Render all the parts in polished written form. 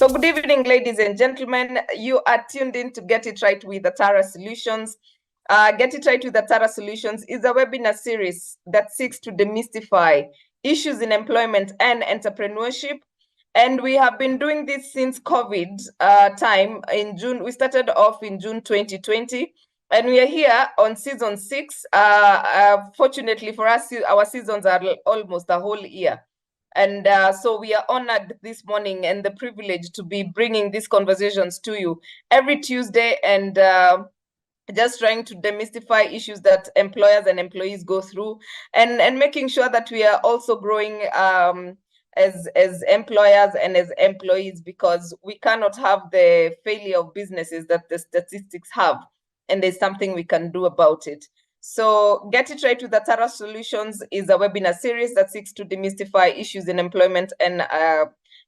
So good evening, ladies and gentlemen. You are tuned in to Get It Right with Atara Solutions. Get It Right with Atara Solutions is a webinar series that seeks to demystify issues in employment and entrepreneurship. And we have been doing this since COVID time in June. We started off in June 2020. And we are here on season 6. Fortunately for us, our seasons are almost a whole year. And so we are honored this morning and the privilege to be bringing these conversations to you every Tuesday and just trying to demystify issues that employers and employees go through and making sure that we are also growing as employers and as employees, because we cannot have the failure of businesses that the statistics have, and there's something we can do about it. So Get It Right with Atara Solutions is a webinar series that seeks to demystify issues in employment and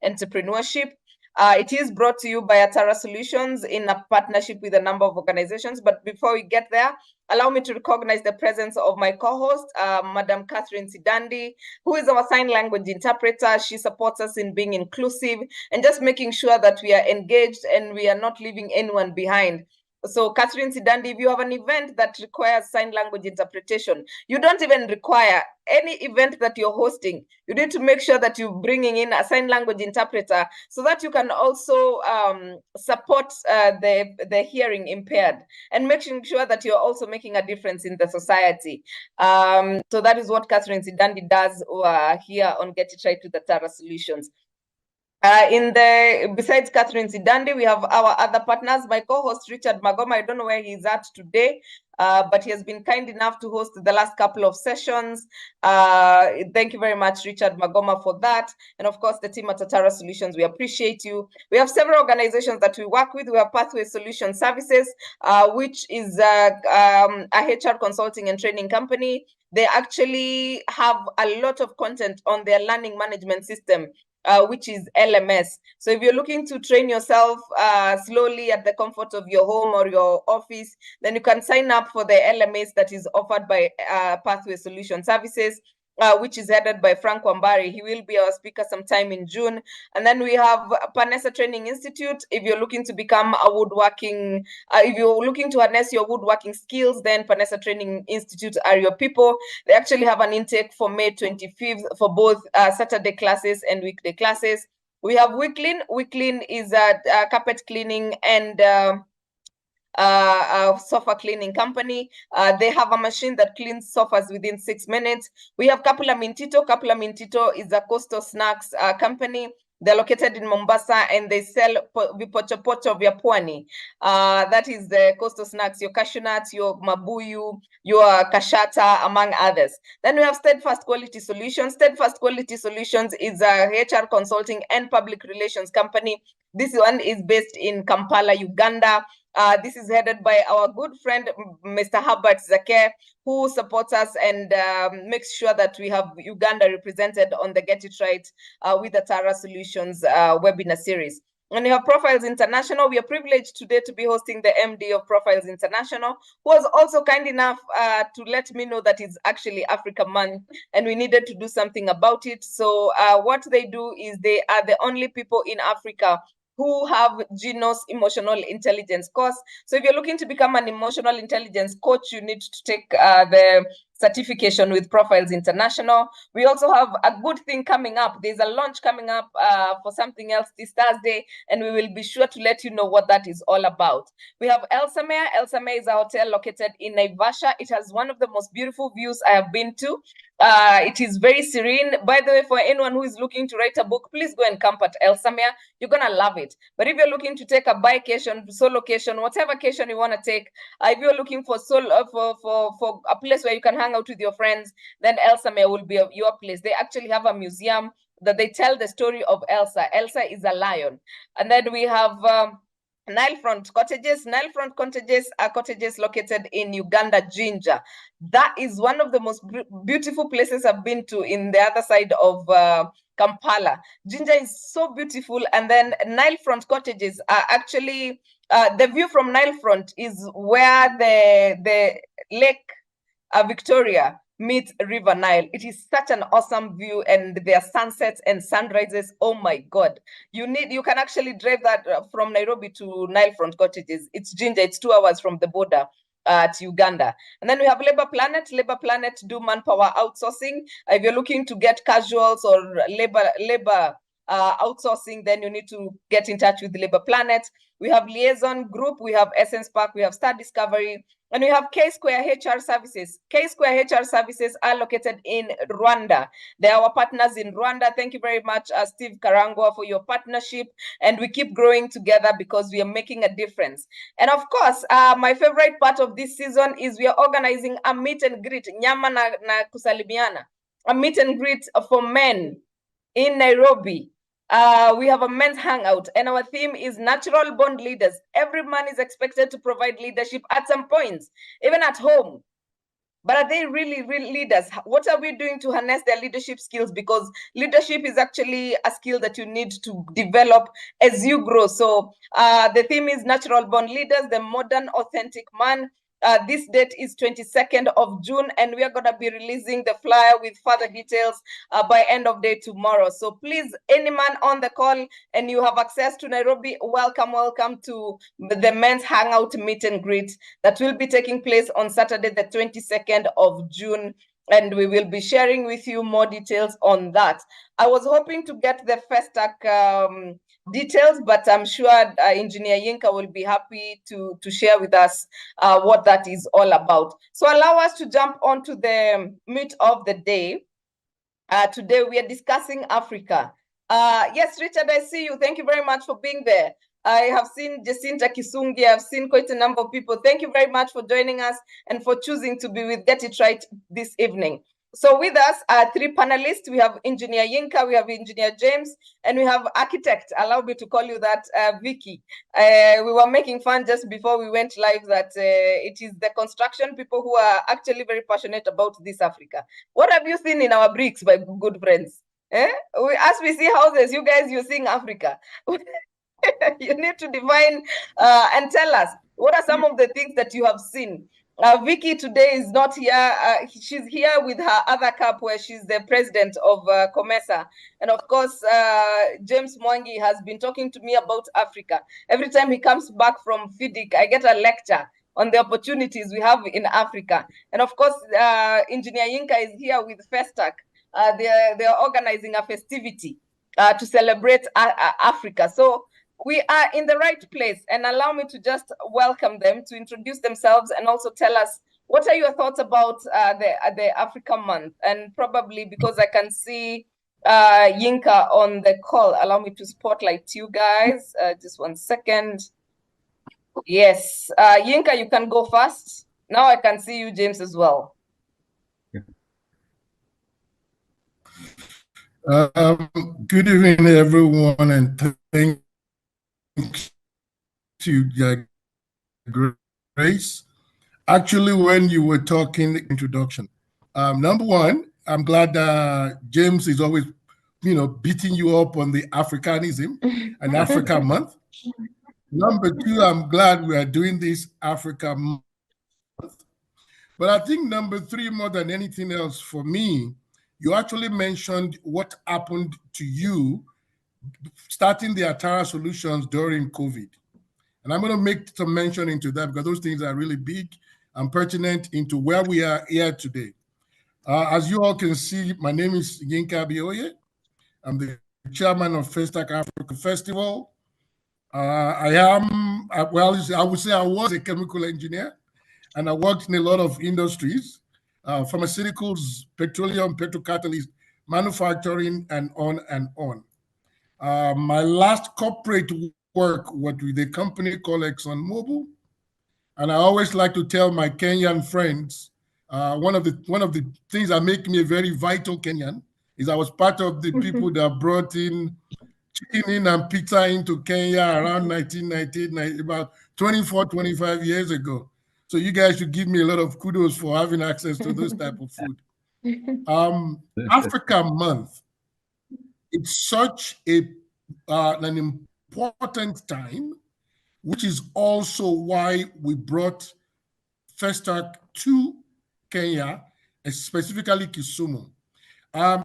entrepreneurship. It is brought to you by Atara Solutions in a partnership with a number of organizations. But before we get there, allow me to recognize the presence of my co-host, Madam Catherine Sidandi, who is our sign language interpreter. She supports us in being inclusive and just making sure that we are engaged and we are not leaving anyone behind. So Catherine Sidandi, if you have an event that requires sign language interpretation, you don't even require any event that you're hosting. You need to make sure that you're bringing in a sign language interpreter so that you can also support the hearing impaired and making sure that you're also making a difference in the society. So that is what Catherine Sidandi does here on Get It Right with the Tara Solutions. Besides Catherine Sidandi, we have our other partners. My co-host Richard Magoma, I don't know where he's at today, but he has been kind enough to host the last couple of sessions. Thank you very much, Richard Magoma, for that. And of course, the team at Atara Solutions, we appreciate you. We have several organizations that we work with. We have Pathway Solution Services, which is a HR consulting and training company. They actually have a lot of content on their learning management system, which is LMS. So if you're looking to train yourself slowly at the comfort of your home or your office, then you can sign up for the LMS that is offered by Pathway Solution Services, which is headed by Frank Wambari. He will be our speaker sometime in June. And then we have Panessa Training Institute. If you're looking to become a woodworking, if you're looking to harness your woodworking skills, then Panessa Training Institute are your people. They actually have an intake for May 25th for both Saturday classes and weekday classes. We have Wicklin. Wicklin is a carpet cleaning and sofa cleaning company. They have a machine that cleans sofas within 6 minutes. We have Kapula Mintito. Kapula Mintito is a coastal snacks company. They're located in Mombasa and they sell vipochopocho vya pwani. That is the coastal snacks, your cashew nuts, your mabuyu, your kashata, among others. Then we have Steadfast Quality Solutions. Steadfast Quality Solutions is a HR consulting and public relations company. This one is based in Kampala, Uganda. This is headed by our good friend, Mr. Herbert Zake, who supports us and makes sure that we have Uganda represented on the Get It Right with the Tara Solutions webinar series. And we have Profiles International. We are privileged today to be hosting the MD of Profiles International, who was also kind enough to let me know that it's actually Africa Month and we needed to do something about it. So what they do is they are the only people in Africa who have Genos Emotional Intelligence course. So if you're looking to become an emotional intelligence coach, you need to take the certification with Profiles International. We also have a good thing coming up. There's a launch coming up for something else this Thursday, and we will be sure to let you know what that is all about. We have Elsamere. Elsamere is a hotel located in Naivasha. It has one of the most beautiful views I have been to. It is very serene. By the way, for anyone who is looking to write a book, please go and camp at Elsamere. You're gonna love it. But if you're looking to take a bikecation, solocation, whatever cation you want to take, if you're looking for for a place where you can hang out with your friends, then Elsamere will be your place. They actually have a museum that they tell the story of Elsa. Elsa is a lion. And then we have Nilefront Cottages. Nilefront Cottages are cottages located in Uganda, Jinja. That is one of the most beautiful places I've been to in the other side of Kampala. Jinja is so beautiful. And then Nilefront Cottages are actually, the view from Nilefront is where the Lake Victoria meet River Nile. It is such an awesome view, and their sunsets and sunrises. Oh my God. You can actually drive that from Nairobi to Nile Front Cottages. It's Ginger. It's 2 hours from the border to Uganda. And then we have Labor Planet. Labor Planet do manpower outsourcing. If you're looking to get casuals or labor outsourcing, then you need to get in touch with Labor Planet. We have Liaison Group, we have Essence Park, we have Star Discovery, and we have K Square HR Services. K Square HR Services are located in Rwanda. They are our partners in Rwanda. Thank you very much, Steve Karangwa, for your partnership. And we keep growing together because we are making a difference. And of course, my favorite part of this season is we are organizing a meet and greet, Nyama na Kusalimiana, a meet and greet for men in Nairobi. We have a men's hangout, and our theme is natural born leaders. Every man is expected to provide leadership at some points, even at home. But are they really real leaders? What are we doing to harness their leadership skills? Because leadership is actually a skill that you need to develop as you grow. So the theme is natural born leaders, the modern authentic man. This date is 22nd of June, and we are going to be releasing the flyer with further details by end of day tomorrow. So please, any man on the call and you have access to Nairobi, welcome to the men's hangout meet and greet that will be taking place on Saturday, the 22nd of June. And we will be sharing with you more details on that. I was hoping to get the Festac details, but I'm sure Engineer Yinka will be happy to share with us what that is all about. So allow us to jump onto the meat of the day. Today we are discussing Africa. Yes, Richard, I see you. Thank you very much for being there. I have seen Jacinta Kisungi. I've seen quite a number of people. Thank you very much for joining us and for choosing to be with Get It Right this evening. So with us are 3 panelists. We have Engineer Yinka, we have Engineer James, and we have architect, allow me to call you that, Vicky. We were making fun just before we went live that it is the construction people who are actually very passionate about this Africa. What have you seen in our bricks, my good friends? As we see houses, you guys, you're seeing Africa. You need to define and tell us what are some of the things that you have seen. Vicky today is not here. She's here with her other cup where she's the president of COMESA. And of course, James Mwangi has been talking to me about Africa. Every time he comes back from FIDIC, I get a lecture on the opportunities we have in Africa. And of course, Engineer Yinka is here with Festac. They're organizing a festivity to celebrate Africa. So we are in the right place, and allow me to just welcome them to introduce themselves and also tell us what are your thoughts about the Africa Month. And probably because I can see Yinka on the call, allow me to spotlight you guys. Just 1 second. Yes, Yinka, you can go first. Now I can see you, James, as well. Good evening, everyone, and thank you, Grace. Actually, when you were talking introduction, number one, I'm glad James is always, beating you up on the Africanism and Africa Month. Number two, I'm glad we are doing this Africa Month. But I think number three, more than anything else for me, you actually mentioned what happened to you starting the Atara Solutions during COVID. And I'm going to make some mention into that because those things are really big and pertinent into where we are here today. As you all can see, my name is Yinka Bioye. I'm the chairman of Festac Africa Festival. I would say I was a chemical engineer, and I worked in a lot of industries, pharmaceuticals, petroleum, petrocatalyst, manufacturing, and on and on. My last corporate work was with a company called ExxonMobil, and I always like to tell my Kenyan friends, one of the things that make me a very vital Kenyan is I was part of the people that brought in chicken in and pizza into Kenya around 1990, about 24, 25 years ago. So you guys should give me a lot of kudos for having access to this type of food. Africa Month, it's such an important time, which is also why we brought Festac to Kenya specifically Kisumu.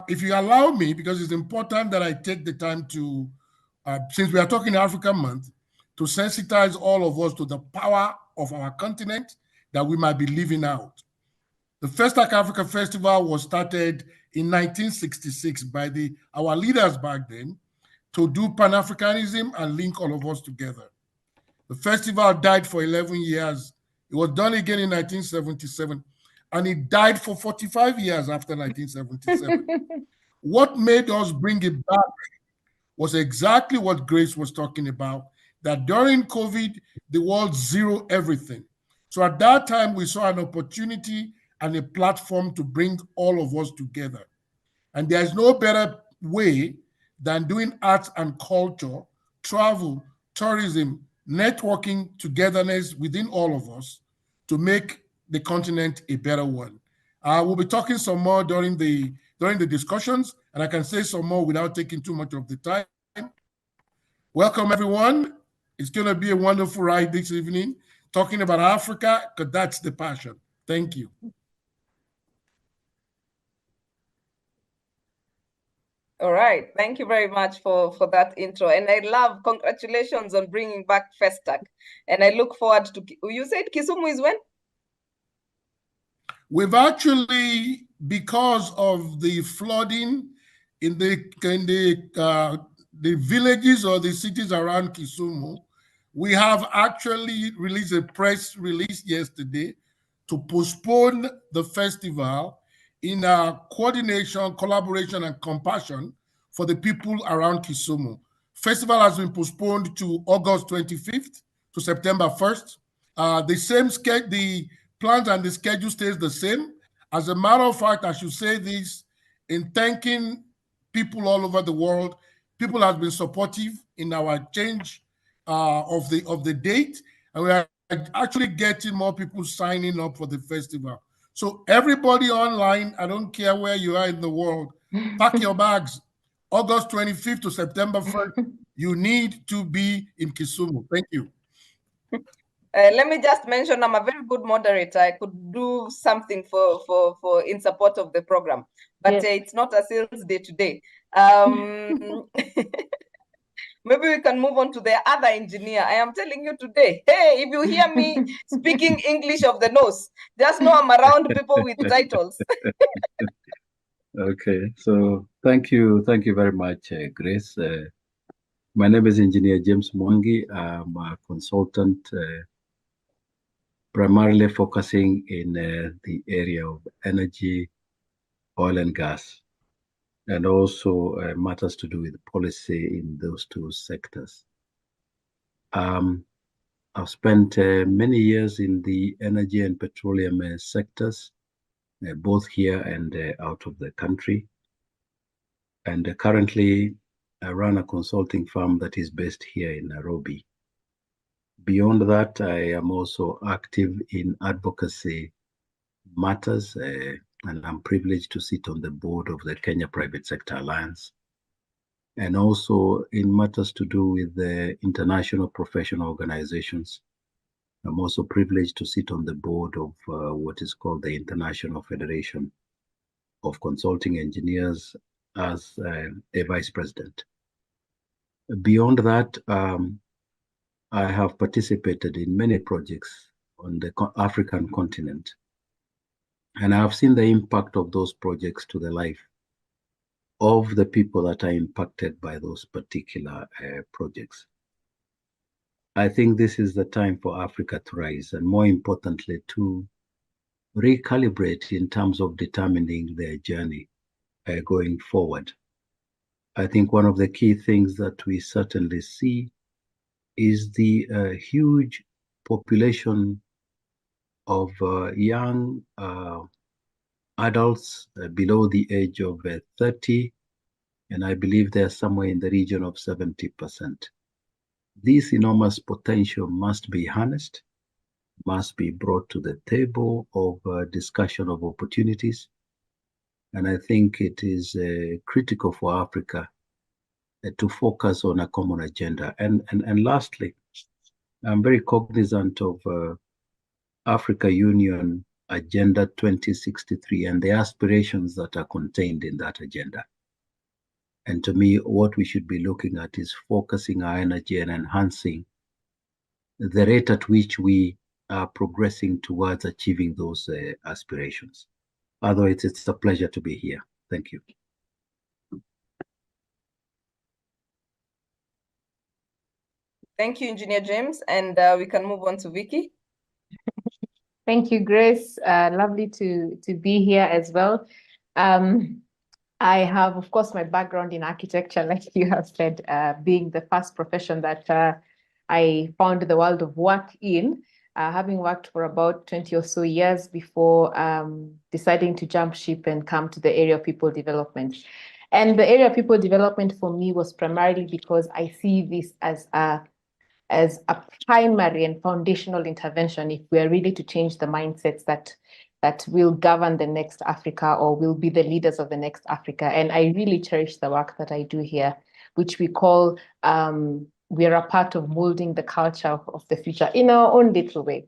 If you allow me, because it's important that I take the time to, since we are talking African Month, to sensitize all of us to the power of our continent that we might be living out. The First Africa Festival was started in 1966 by our leaders back then to do Pan-Africanism and link all of us together. The festival died for 11 years. It was done again in 1977, and it died for 45 years after 1977. What made us bring it back was exactly what Grace was talking about, that during COVID, the world zeroed everything. So at that time, we saw an opportunity and a platform to bring all of us together. And there is no better way than doing arts and culture, travel, tourism, networking, togetherness within all of us to make the continent a better one. We'll be talking some more during the discussions, and I can say some more without taking too much of the time. Welcome, everyone. It's going to be a wonderful ride this evening, talking about Africa, because that's the passion. Thank you. All right. Thank you very much for that intro. And I love, congratulations on bringing back Festac. And I look forward to, you said Kisumu is when? We've actually, because of the flooding in the villages or the cities around Kisumu, we have actually released a press release yesterday to postpone the festival in coordination, collaboration, and compassion for the people around Kisumu. Festival has been postponed to August 25th to September 1st. The plans and the schedule stays the same. As a matter of fact, I should say this in thanking people all over the world. People have been supportive in our change of the date, and we are actually getting more people signing up for the festival. So everybody online, I don't care where you are in the world, pack your bags. August 25th to September 1st, you need to be in Kisumu. Thank you. Let me just mention, I'm a very good moderator. I could do something for in support of the program, but yes. It's not a sales day today. Maybe we can move on to the other engineer. I am telling you today, hey, if you hear me speaking English of the nose, just know I'm around people with titles. Okay, so thank you very much, Grace. My name is Engineer James Mwangi. I'm a consultant, primarily focusing in the area of energy, oil and gas, and also matters to do with policy in those two sectors. I've spent many years in the energy and petroleum sectors, both here and out of the country. And currently, I run a consulting firm that is based here in Nairobi. Beyond that, I am also active in advocacy matters, and I'm privileged to sit on the board of the Kenya Private Sector Alliance, and also in matters to do with the international professional organizations. I'm also privileged to sit on the board of what is called the International Federation of Consulting Engineers as a vice president. Beyond that, I have participated in many projects on the African continent, and I have seen the impact of those projects to the life of the people that are impacted by those particular projects. I think this is the time for Africa to rise, and more importantly, to recalibrate in terms of determining their journey going forward. I think one of the key things that we certainly see is the huge population of young adults below the age of 30, and I believe they're somewhere in the region of 70%. This enormous potential must be harnessed, must be brought to the table of discussion of opportunities. And I think it is critical for Africa to focus on a common agenda. And lastly, I'm very cognizant of Africa Union Agenda 2063 and the aspirations that are contained in that agenda. And to me, what we should be looking at is focusing our energy and enhancing the rate at which we are progressing towards achieving those aspirations. Otherwise, it's a pleasure to be here. Thank you. Thank you, Engineer James. And we can move on to Vicky. Thank you, Grace. Lovely to be here as well. I have, of course, my background in architecture, like you have said, being the first profession that I found the world of work in, having worked for about 20 or so years before deciding to jump ship and come to the area of people development. And the area of people development for me was primarily because I see this as a primary and foundational intervention if we are really to change the mindsets that will govern the next Africa or will be the leaders of the next Africa. And I really cherish the work that I do here, which we call, we are a part of molding the culture of the future in our own little way.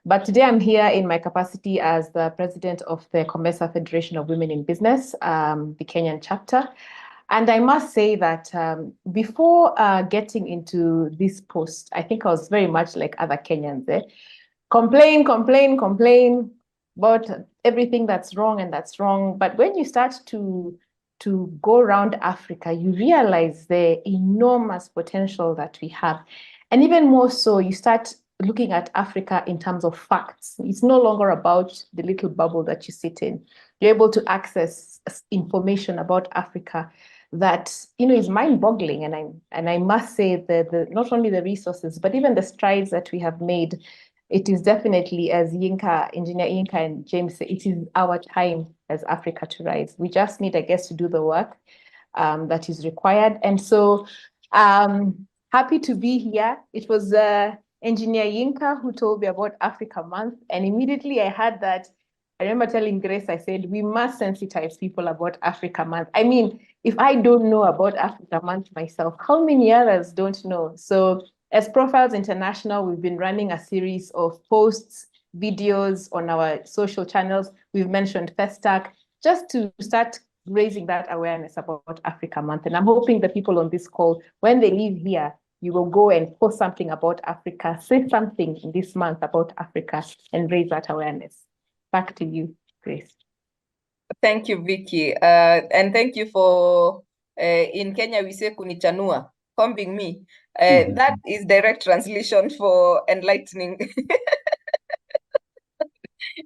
But today I'm here in my capacity as the president of the COMESA Federation of Women in Business, the Kenyan chapter. And I must say that before getting into this post, I think I was very much like other Kenyans. Complain about everything that's wrong and that's wrong. But when you start to go around Africa, you realize the enormous potential that we have. And even more so, you start looking at Africa in terms of facts. It's no longer about the little bubble that you sit in. You're able to access information about Africa that is mind-boggling, and I must say that not only the resources but even the strides that we have made. It is definitely, as Engineer Yinka and James say, it is our time as Africa to rise. We just need, I guess, to do the work that is required. And so, happy to be here. It was Engineer Yinka who told me about Africa Month, and immediately I had that. I remember telling Grace, I said, we must sensitize people about Africa Month. I mean, if I don't know about Africa Month myself, how many others don't know? So as Profiles International, we've been running a series of posts, videos on our social channels. We've mentioned Festac, just to start raising that awareness about Africa Month. And I'm hoping the people on this call, when they leave here, you will go and post something about Africa, say something in this month about Africa, and raise that awareness. Back to you, Grace. Thank you, Vicky. And thank you for, in Kenya, we say kunichanua, combing me. That is direct translation for enlightening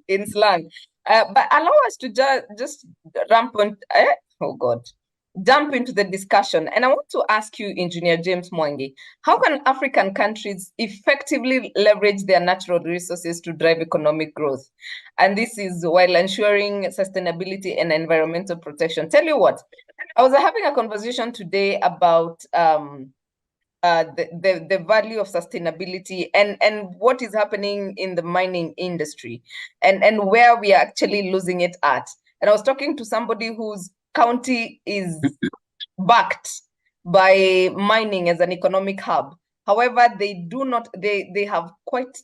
in slang. But allow us to just jump into the discussion. And I want to ask you, Engineer James Mwangi, how can African countries effectively leverage their natural resources to drive economic growth? And this is while ensuring sustainability and environmental protection. Tell you what, I was having a conversation today about the value of sustainability and what is happening in the mining industry and where we are actually losing it at. And I was talking to somebody whose county is backed by mining as an economic hub. However, they have quite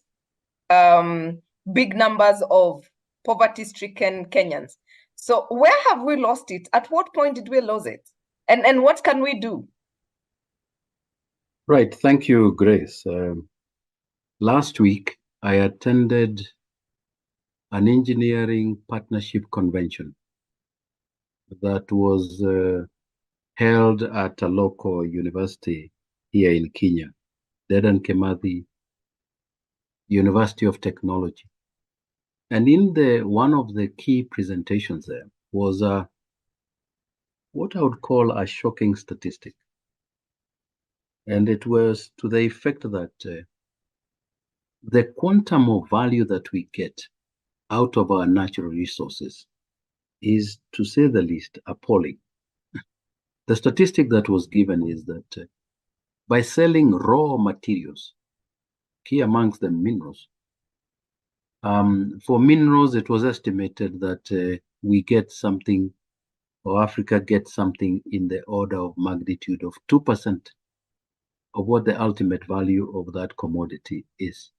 big numbers of poverty-stricken Kenyans. So where have we lost it? At what point did we lose it? And what can we do? Right, thank you, Grace. Last week, I attended an engineering partnership convention that was held at a local university here in Kenya, Dedan Kimathi University of Technology. And in one of the key presentations there was what I would call a shocking statistic. And it was to the effect that the quantum of value that we get out of our natural resources is, to say the least, appalling. The statistic that was given is that by selling raw materials, key amongst them minerals, for minerals, it was estimated that we get something, or Africa gets something in the order of magnitude of 2% of what the ultimate value of that commodity is.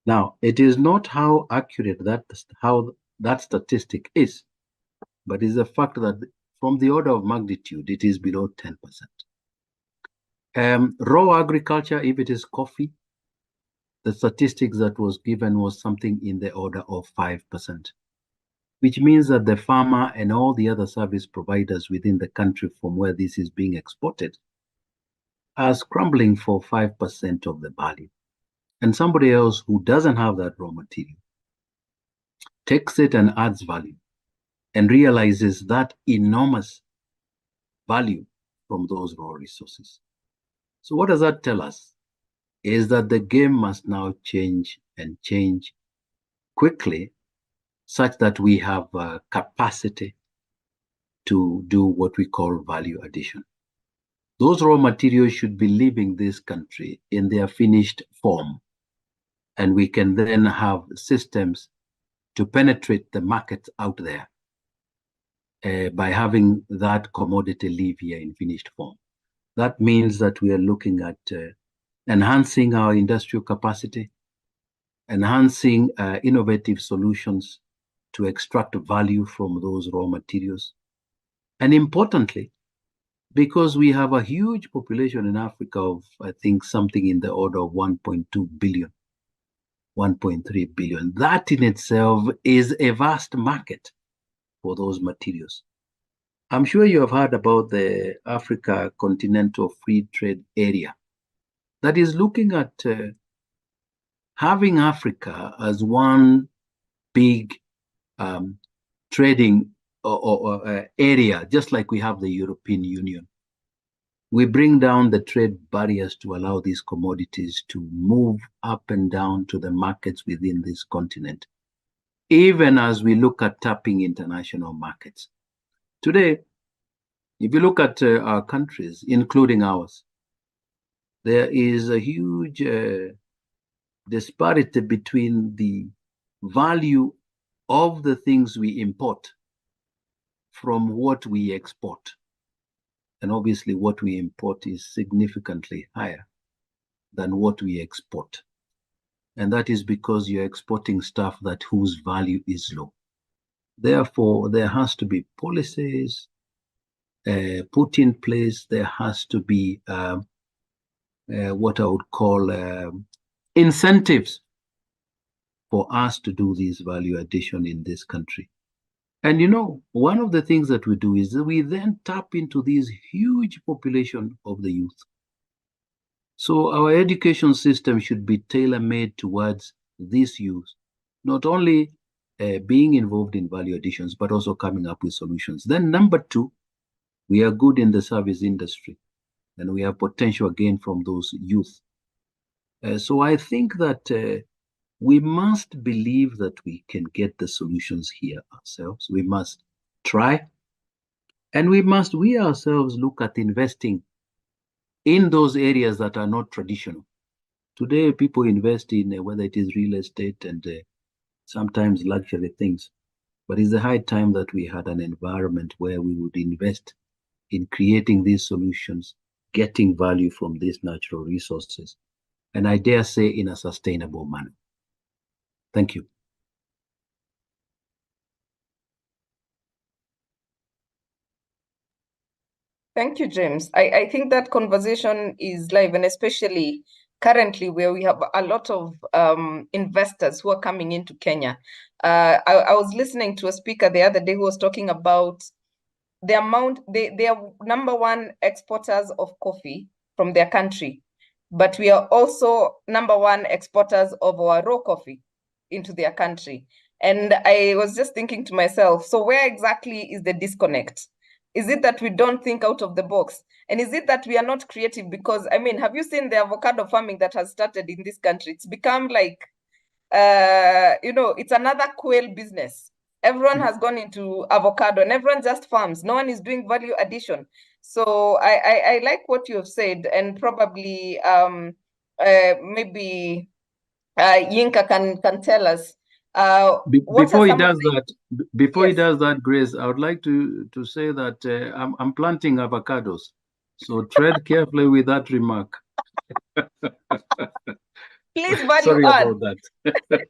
Now, it is not how accurate that statistic is, but it's a fact that from the order of magnitude, it is below 10%. Raw agriculture, if it is coffee, the statistics that was given was something in the order of 5%, which means that the farmer and all the other service providers within the country from where this is being exported are scrambling for 5% of the value. And somebody else who doesn't have that raw material takes it and adds value and realizes that enormous value from those raw resources. So what does that tell us? Is that the game must now change and change quickly such that we have capacity to do what we call value addition. Those raw materials should be leaving this country in their finished form, and we can then have systems to penetrate the market out there by having that commodity leave here in finished form. That means that we are looking at enhancing our industrial capacity, enhancing innovative solutions to extract value from those raw materials. And importantly, because we have a huge population in Africa of, I think, something in the order of 1.2 billion, 1.3 billion, that in itself is a vast market for those materials. I'm sure you have heard about the Africa Continental Free Trade Area that is looking at having Africa as one big trading area, just like we have the European Union. We bring down the trade barriers to allow these commodities to move up and down to the markets within this continent, even as we look at tapping international markets. Today, if you look at our countries, including ours, there is a huge disparity between the value of the things we import from what we export. And obviously what we import is significantly higher than what we export. And that is because you're exporting stuff that whose value is low. Therefore, there has to be policies put in place. There has to be what I would call incentives for us to do this value addition in this country. And you know, one of the things that we do is that we then tap into this huge population of the youth. So our education system should be tailor-made towards this youth, not only being involved in value additions, but also coming up with solutions. Then number two, we are good in the service industry, and we have potential again from those youth. So I think that we must believe that we can get the solutions here ourselves. We must try, and we ourselves look at investing in those areas that are not traditional. Today, people invest in whether it is real estate and sometimes luxury things, but it's a high time that we had an environment where we would invest in creating these solutions, getting value from these natural resources, and I dare say in a sustainable manner. Thank you. Thank you, James. I think that conversation is live, and especially currently where we have a lot of investors who are coming into Kenya. I was listening to a speaker the other day who was talking about the amount, they are number one exporters of coffee from their country, but we are also number one exporters of our raw coffee into their country. And I was just thinking to myself, so where exactly is the disconnect? Is it that we don't think out of the box? And is it that we are not creative? Because, I mean, have you seen the avocado farming that has started in this country? It's become like, it's another quail business. Everyone has gone into avocado and everyone just farms. No one is doing value addition. So I like what you have said, and probably maybe Yinka can tell us. Before he does that, Grace, I would like to say that I'm planting avocados, so tread carefully with that remark. Please value Sorry add. about that.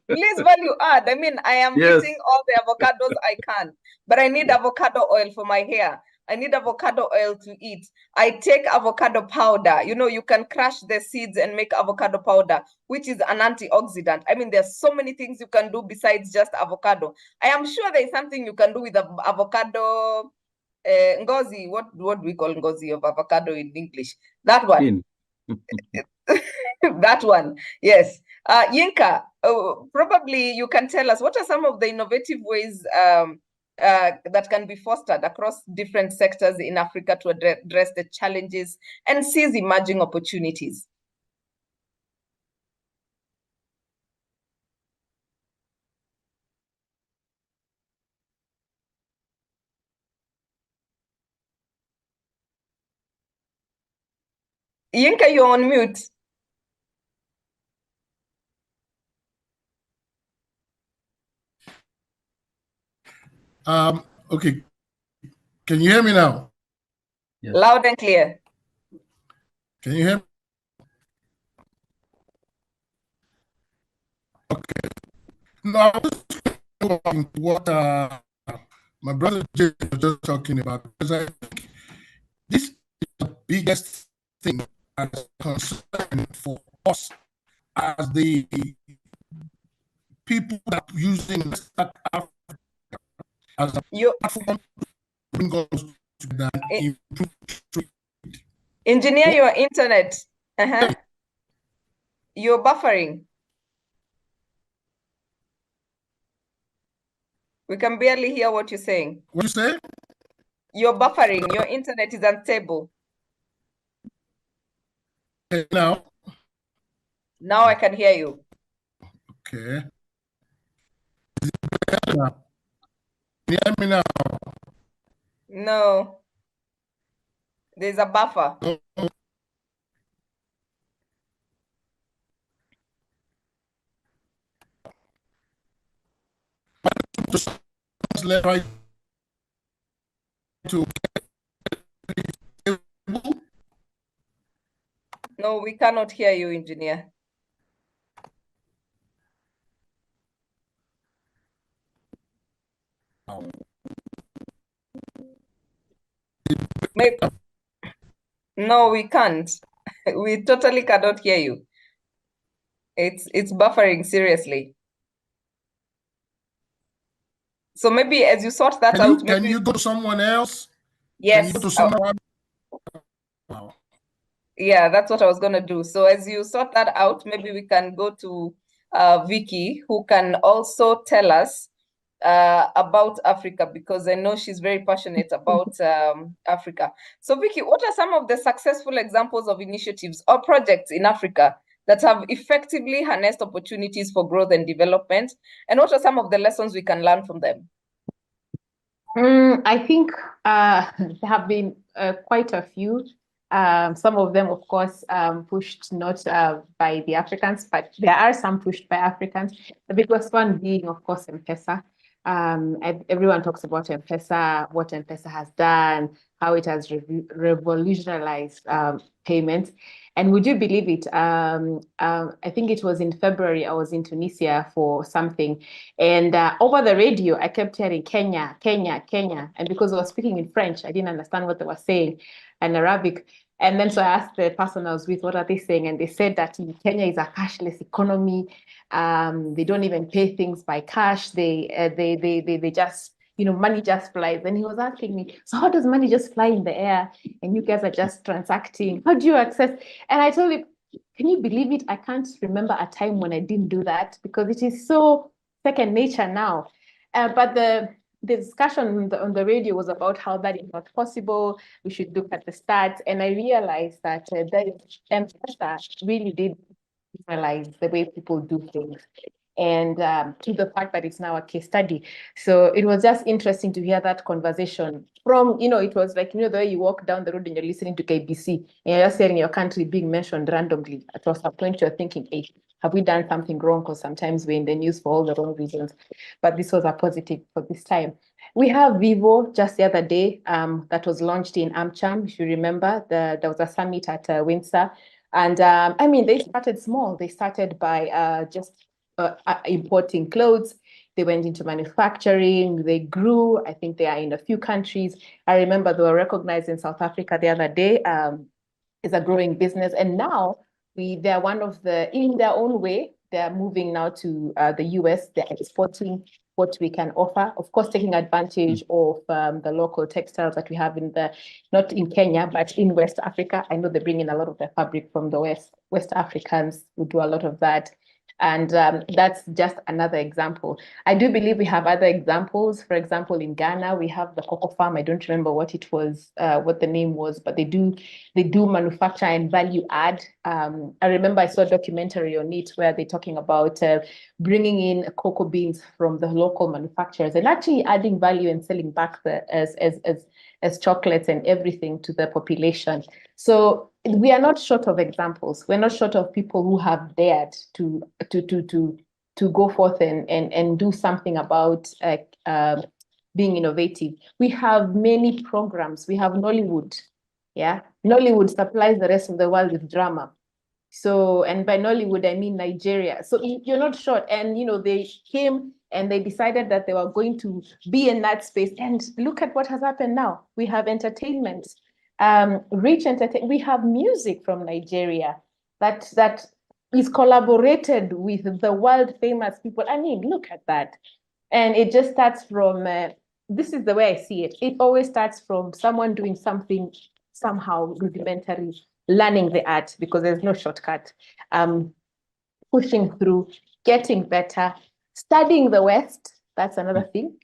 Please value add. I mean, I am Yes. eating all the avocados I can, but I need avocado oil for my hair. I need avocado oil to eat. I take avocado powder. You know, you can crush the seeds and make avocado powder, which is an antioxidant. I mean, there's so many things you can do besides just avocado. I am sure there's something you can do with avocado. Ngozi, what do we call ngozi of avocado in English? That one. That one, yes. Yinka, probably you can tell us what are some of the innovative ways that can be fostered across different sectors in Africa to address the challenges and seize emerging opportunities. Yinka, you're on mute. Okay. Can you hear me now? Yes. Loud and clear. Can you hear me? Okay. No, I was what my brother Jay was just talking about, because I think this is the biggest thing as concern for us as the people that are using Africa as a platform to bring us together and improve. Engineer your internet. You're buffering. We can barely hear what you're saying. What you say? You're buffering. Your internet is unstable. Okay, now? Now I can hear you. Okay. Can you hear me now? No. There's a buffer. Right to No, we cannot hear you, engineer. Maybe. No, we can't. We totally cannot hear you. It's buffering seriously. So maybe as you sort that out, can you go to someone else? Yes. Can you go to someone? Wow. Yeah, that's what I was going to do. So as you sort that out, maybe we can go to Vicky, who can also tell us about Africa, because I know she's very passionate about Africa. So Vicky, what are some of the successful examples of initiatives or projects in Africa that have effectively harnessed opportunities for growth and development? And what are some of the lessons we can learn from them? I think there have been quite a few. Some of them, of course, pushed not by the Africans, but there are some pushed by Africans. The biggest one being, of course, M-Pesa. Everyone talks about M-Pesa, what M-Pesa has done, how it has revolutionized payments. And would you believe it? I think it was in February, I was in Tunisia for something. And over the radio, I kept hearing Kenya, Kenya, Kenya. And because I was speaking in French, I didn't understand what they were saying, and Arabic. And then so I asked the person I was with, what are they saying? And they said that Kenya is a cashless economy. They don't even pay things by cash. They just, money just flies. And he was asking me, so how does money just fly in the air? And you guys are just transacting. How do you access? And I told him, can you believe it? I can't remember a time when I didn't do that, because it is so second nature now. But the discussion on the radio was about how that is not possible. We should look at the stats. And I realized that M-Pesa really did realize the way people do things, and to the fact that it's now a case study. So it was just interesting to hear that conversation from, it was like, the way you walk down the road and you're listening to KBC and you're just hearing your country being mentioned randomly. At some point you're thinking, hey, have we done something wrong? Because sometimes we're in the news for all the wrong reasons. But this was a positive for this time. We have Vivo just the other day that was launched in AmCham. If you remember, there was a summit at Windsor And I mean, they started small. They started by just importing clothes. They went into manufacturing. They grew. I think they are in a few countries. I remember they were recognized in South Africa the other day as a growing business. And now they're one of the, in their own way, they're moving now to the US. They're exporting what we can offer, of course, taking advantage of the local textiles that we have not in Kenya, but in West Africa. I know they bring in a lot of their fabric from the West Africans who do a lot of that. And that's just another example. I do believe we have other examples. For example, in Ghana, we have the cocoa farm. I don't remember what it was, what the name was, but they do manufacture and value add. I remember I saw a documentary on it where they're talking about bringing in cocoa beans from the local manufacturers and actually adding value and selling back as chocolates and everything to the population. So we are not short of examples. We're not short of people who have dared to go forth and do something about being innovative. We have many programs. We have Nollywood. Yeah, Nollywood supplies the rest of the world with drama. So, and by Nollywood, I mean Nigeria. So you're not short. And, they came and they decided that they were going to be in that space. And look at what has happened now. We have entertainment, rich entertainment. We have music from Nigeria that is collaborated with the world famous people. I mean, look at that. And it just starts from, this is the way I see it. It always starts from someone doing something somehow rudimentary, learning the art, because there's no shortcut, pushing through, getting better, studying the West. That's another thing.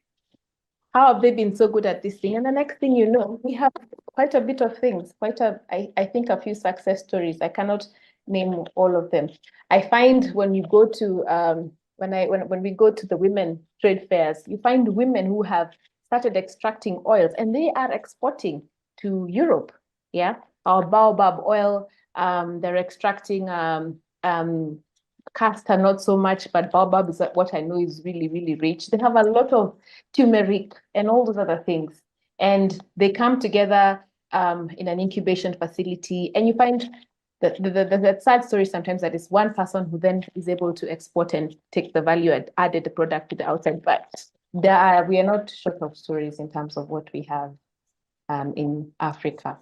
How have they been so good at this thing? And the next thing you know, we have quite a bit of things, I think a few success stories. I cannot name all of them. I find when you go to, when we go to the women trade fairs, you find women who have started extracting oils and they are exporting to Europe. Yeah, our baobab oil, they're extracting castor, not so much, but baobab is what I know is really, really rich. They have a lot of turmeric and all those other things. And they come together in an incubation facility. And you find the sad story sometimes that is one person who then is able to export and take the value and added the product to the outside. But we are not short of stories in terms of what we have in Africa.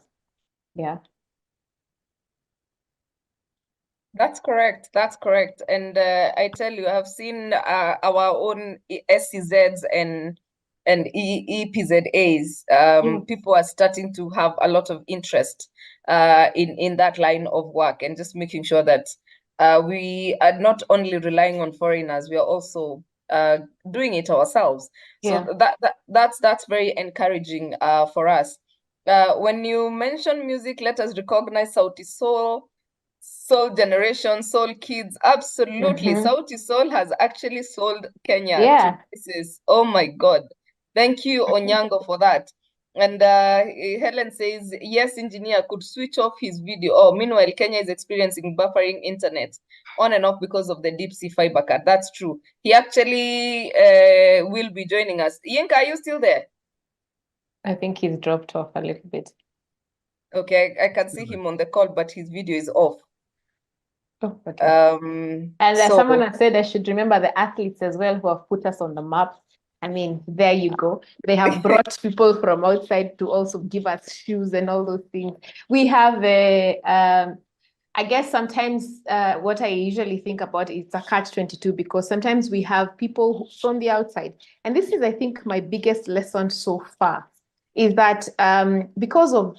Yeah. That's correct. That's correct. And I tell you, I've seen our own SCZs and EPZAs. People are starting to have a lot of interest in that line of work, and just making sure that we are not only relying on foreigners, we are also doing it ourselves. Yeah. So that's very encouraging for us. When you mention music, let us recognize Sauti Sol, Soul Generation, Soul Kids. Absolutely. Sauti Sol has actually sold Kenya to places. Oh my God. Thank you, Onyango, for that. And Helen says, yes, engineer could switch off his video. Oh, meanwhile, Kenya is experiencing buffering internet on and off because of the deep sea fiber cut. That's true. He actually will be joining us. Yinka, are you still there? I think he's dropped off a little bit. Okay, I can see him on the call, but his video is off. Oh, okay. And someone has said I should remember the athletes as well who have put us on the map. I mean, there you go. They have brought people from outside to also give us shoes and all those things. We have I guess sometimes what I usually think about is a catch-22, because sometimes we have people from the outside. And this is, I think, my biggest lesson so far, is that because of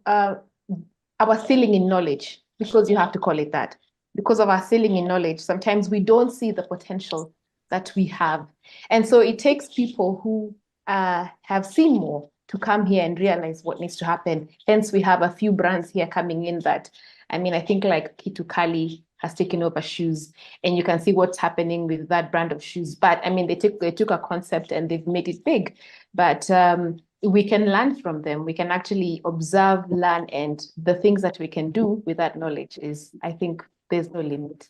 our ceiling in knowledge, because you have to call it that, because of our ceiling in knowledge, sometimes we don't see the potential that we have. And so it takes people who have seen more to come here and realize what needs to happen. Hence, we have a few brands here coming in that, I mean, I think like Kitu Kali has taken over shoes, and you can see what's happening with that brand of shoes. But I mean, they took a concept and they've made it big. But we can learn from them. We can actually observe, learn, and the things that we can do with that knowledge is, I think, there's no limit.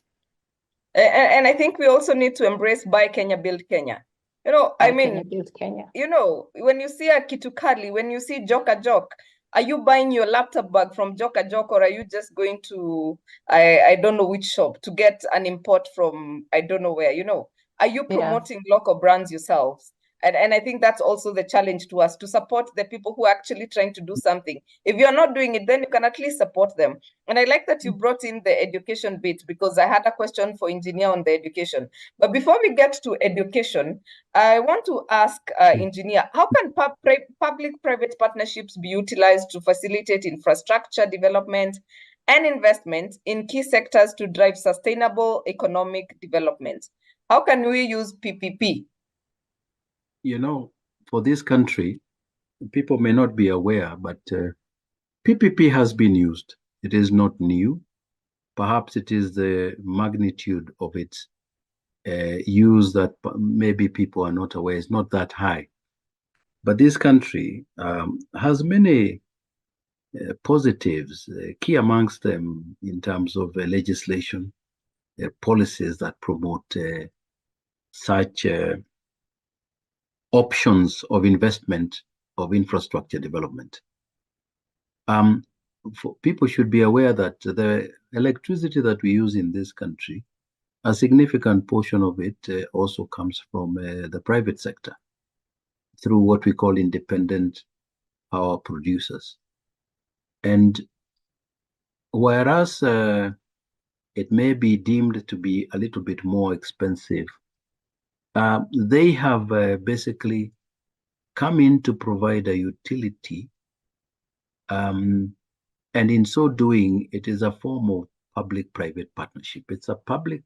And I think we also need to embrace Buy Kenya, Build Kenya. You know, Buy Kenya, Build Kenya. You know, when you see a Kitu Kali, when you see Joka Jok, are you buying your laptop bag from Joka Jok, or are you just going to, I don't know which shop to get an import from, I don't know where, Are you promoting local brands yourselves? And I think that's also the challenge to us, to support the people who are actually trying to do something. If you're not doing it, then you can at least support them. And I like that you brought in the education bit, because I had a question for engineer on the education. But before we get to education, I want to ask engineer, how can public-private partnerships be utilized to facilitate infrastructure development and investment in key sectors to drive sustainable economic development? How can we use PPP? For this country, people may not be aware, but PPP has been used. It is not new. Perhaps it is the magnitude of its use that maybe people are not aware. It's not that high. But this country has many positives, key amongst them in terms of legislation, policies that promote such options of investment of infrastructure development. People should be aware that the electricity that we use in this country, a significant portion of it also comes from the private sector through what we call independent power producers. And whereas it may be deemed to be a little bit more expensive, they have basically come in to provide a utility. And in so doing, it is a form of public-private partnership. It's a public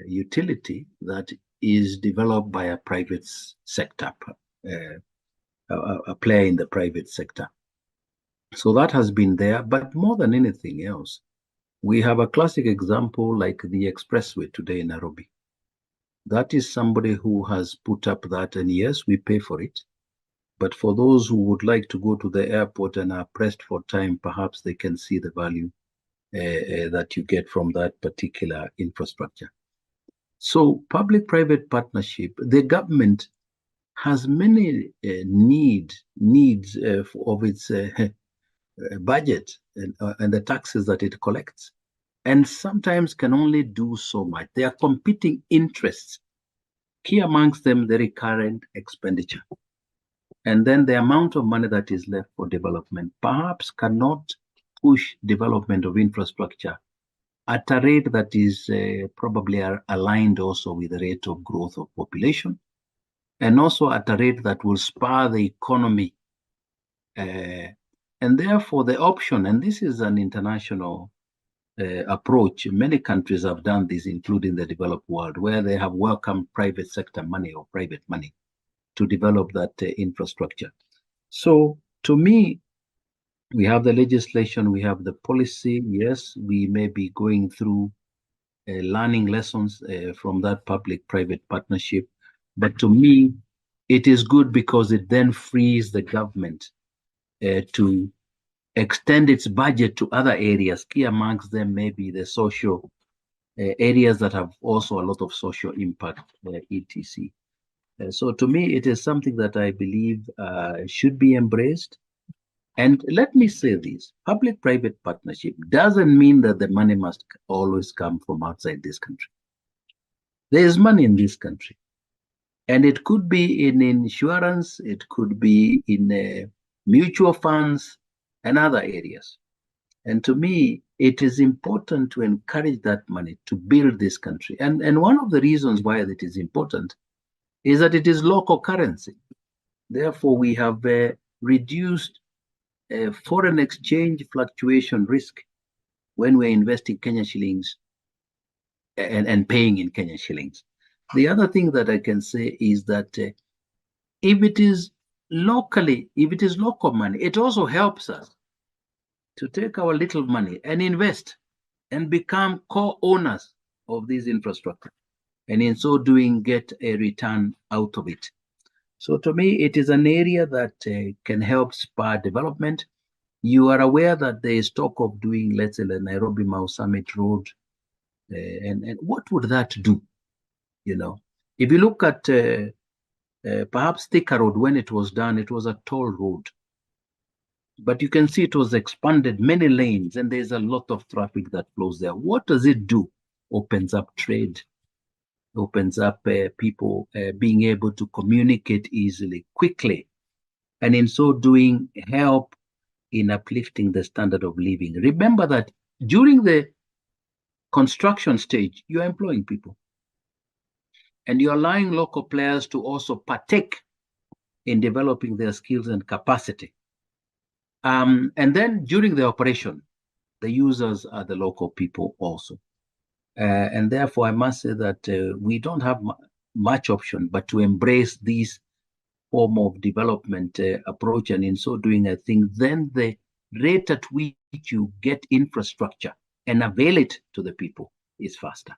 utility that is developed by a private sector, a player in the private sector. So that has been there, but more than anything else, we have a classic example like the expressway today in Nairobi. That is somebody who has put up that, and yes, we pay for it. But for those who would like to go to the airport and are pressed for time, perhaps they can see the value that you get from that particular infrastructure. So public-private partnership, the government has many needs of its budget and the taxes that it collects, and sometimes can only do so much. There are competing interests, key amongst them the recurrent expenditure. And then the amount of money that is left for development perhaps cannot push development of infrastructure at a rate that is probably aligned also with the rate of growth of population, and also at a rate that will spur the economy. And therefore the option, and this is an international approach, many countries have done this, including the developed world, where they have welcomed private sector money or private money to develop that infrastructure. So to me, we have the legislation, we have the policy. Yes, we may be going through learning lessons from that public-private partnership. But to me, it is good because it then frees the government to extend its budget to other areas. Key amongst them may be the social areas that have also a lot of social impact, etc. So to me, it is something that I believe should be embraced. And let me say this, public-private partnership doesn't mean that the money must always come from outside this country. There is money in this country. And it could be in insurance, it could be in mutual funds and other areas. And to me, it is important to encourage that money to build this country. And one of the reasons why it is important is that it is local currency. Therefore, we have reduced foreign exchange fluctuation risk when we're investing Kenya shillings and paying in Kenya shillings. The other thing that I can say is that if it is local money, it also helps us to take our little money and invest and become co-owners of this infrastructure, and in so doing get a return out of it. So to me, it is an area that can help spur development. You are aware that there is talk of doing, let's say, the Nairobi Mau Summit Road. And what would that do? If you look at perhaps Thika Road, when it was done, it was a toll road. but you can see it was expanded many lanes, and there's a lot of traffic that flows there. What does it do? Opens up trade, opens up people being able to communicate easily, quickly, and in so doing, help in uplifting the standard of living. Remember that during the construction stage, you're employing people, and you're allowing local players to also partake in developing their skills and capacity. And then during the operation, the users are the local people also. And therefore, I must say that we don't have much option but to embrace this form of development approach. And in so doing, I think then the rate at which you get infrastructure and avail it to the people is faster.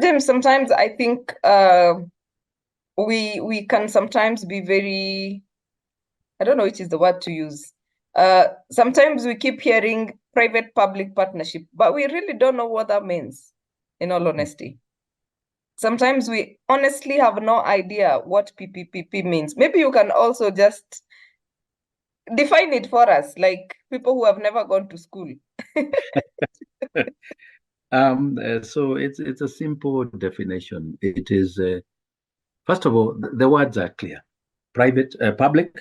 James, sometimes I think we can sometimes be very, I don't know which is the word to use. Sometimes we keep hearing private-public partnership, but we really don't know what that means, in all honesty. Sometimes we honestly have no idea what PPPP means. Maybe you can also just define it for us, like people who have never gone to school. So it's a simple definition. It is, first of all, the words are clear. Private, public,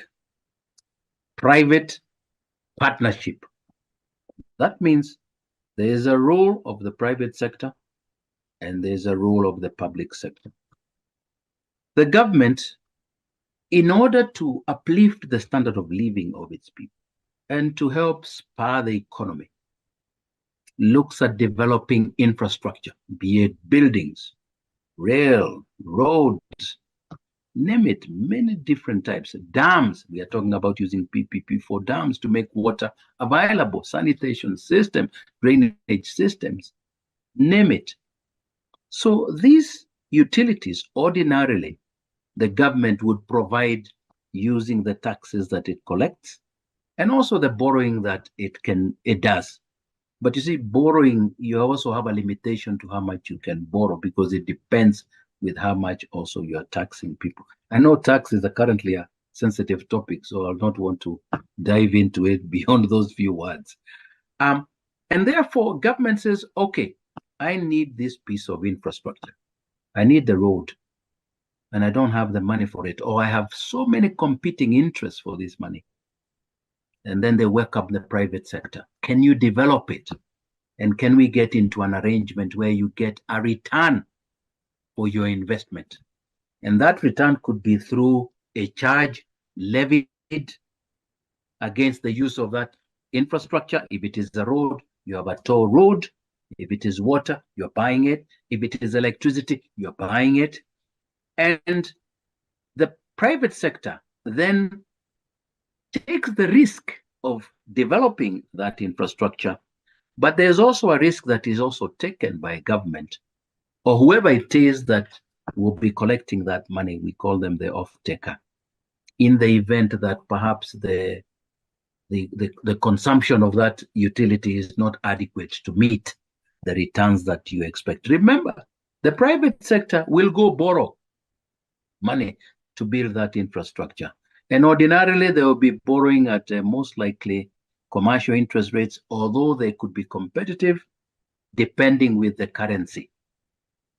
private partnership. That means there is a role of the private sector and there's a role of the public sector. The government, in order to uplift the standard of living of its people and to help spur the economy, looks at developing infrastructure, be it buildings, rail, roads, name it, many different types. Dams, we are talking about using PPP for dams to make water available, sanitation system, drainage systems, name it. So these utilities, ordinarily, the government would provide using the taxes that it collects and also the borrowing that it does. But you see, borrowing, you also have a limitation to how much you can borrow because it depends with how much also you are taxing people. I know taxes are currently a sensitive topic, so I'll not want to dive into it beyond those few words. And therefore, government says, okay, I need this piece of infrastructure. I need the road, and I don't have the money for it, or I have so many competing interests for this money. And then they work up the private sector. Can you develop it? And can we get into an arrangement where you get a return for your investment? And that return could be through a charge levied against the use of that infrastructure. If it is a road, you have a toll road. If it is water, you're buying it. If it is electricity, you're buying it. And the private sector then takes the risk of developing that infrastructure. But there's also a risk that is also taken by government or whoever it is that will be collecting that money. We call them the off-taker. In the event that perhaps the consumption of that utility is not adequate to meet the returns that you expect. Remember, the private sector will go borrow money to build that infrastructure. And ordinarily, they will be borrowing at most likely commercial interest rates, although they could be competitive depending with the currency.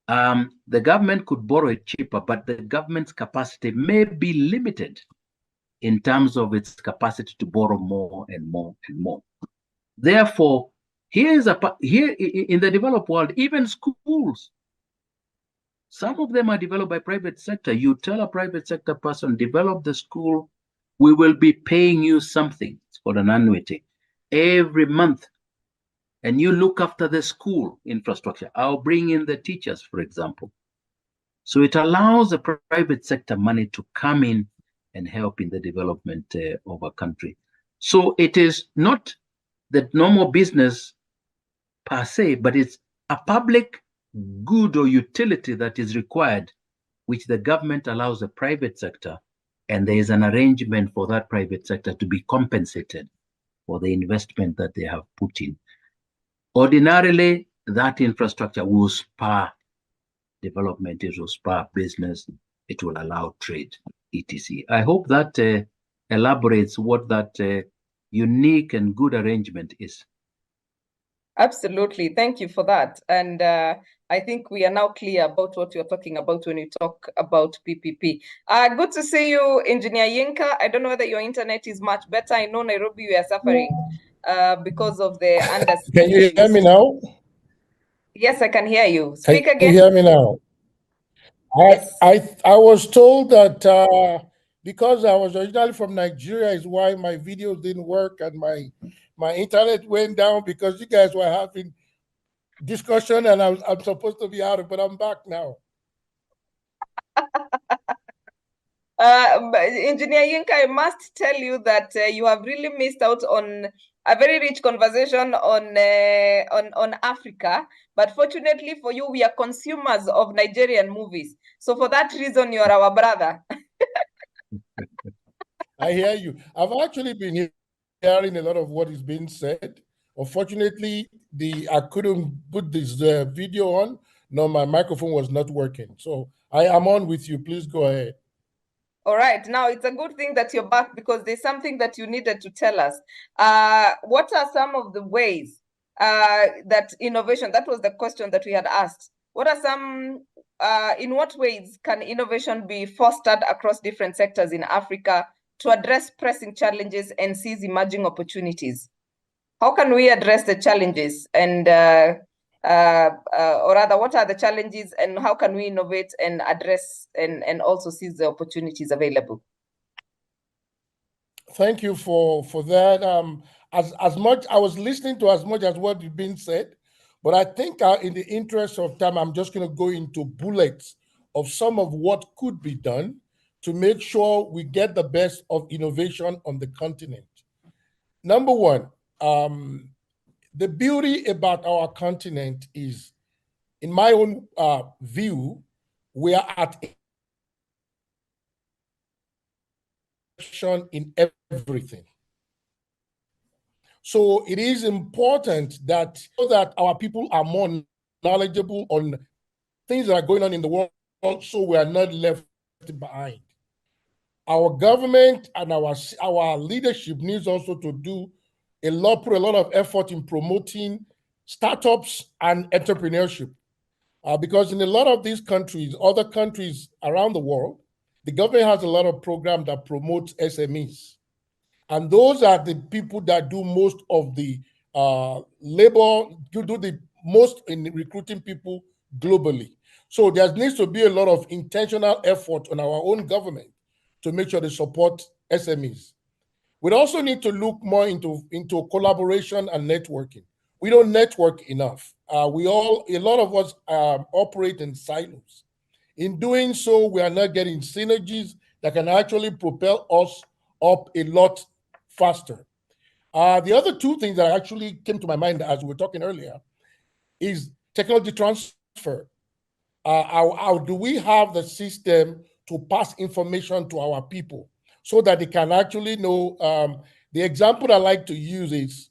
The government could borrow it cheaper, but the government's capacity may be limited in terms of its capacity to borrow more and more and more. Therefore, here in the developed world, even schools, some of them are developed by private sector. You tell a private sector person, develop the school, we will be paying you something. It's called an annuity every month. And you look after the school infrastructure. I'll bring in the teachers, for example. So it allows the private sector money to come in and help in the development of a country. So it is not the normal business per se, but it's a public good or utility that is required, which the government allows the private sector, and there is an arrangement for that private sector to be compensated for the investment that they have put in. Ordinarily, that infrastructure will spur development, it will spur business, it will allow trade, etc. I hope that elaborates what that unique and good arrangement is. Absolutely. Thank you for that. And I think we are now clear about what you're talking about when you talk about PPP. Good to see you, Engineer Yinka. I don't know whether your internet is much better. I know Nairobi, we are suffering because of the undersea. Can you hear me now? Yes, I can hear you. Can Speak again. you hear me now? Yes. I was told that because I was originally from Nigeria is why my videos didn't work and my internet went down because you guys were having discussion and I'm supposed to be out of, but I'm back now. Engineer Yinka, I must tell you that you have really missed out on a very rich conversation on Africa. But fortunately for you, we are consumers of Nigerian movies. So for that reason, you are our brother. I hear you. I've actually been hearing a lot of what is being said. Unfortunately, I couldn't put this video on. No, my microphone was not working. So I am on with you. Please go ahead. All right. Now, it's a good thing that you're back because there's something that you needed to tell us. What are some of the ways that innovation, that was the question that we had asked. What are some, in what ways can innovation be fostered across different sectors in Africa to address pressing challenges and seize emerging opportunities? How can we address the challenges and or rather, what are the challenges and how can we innovate and address and also seize the opportunities available? Thank you for that. As much I was listening to as much as what is being said, but I think in the interest of time, I'm just going to go into bullets of some of what could be done to make sure we get the best of innovation on the continent. Number one, the beauty about our continent is, in my own view, we are at in everything. So it is important that our people are more knowledgeable on things that are going on in the world, so we are not left behind. Our government and our leadership needs also to put a lot of effort in promoting startups and entrepreneurship. Because in a lot of these countries, other countries around the world, the government has a lot of programs that promote SMEs. And those are the people that do most of the labor, do the most in recruiting people globally. So there needs to be a lot of intentional effort on our own government to make sure they support SMEs. We also need to look more into collaboration and networking. We don't network enough. A lot of us operate in silos. In doing so, we are not getting synergies that can actually propel us up a lot faster. The other two things that actually came to my mind as we were talking earlier is technology transfer. How do we have the system to pass information to our people so that they can actually know? The example I like to use is,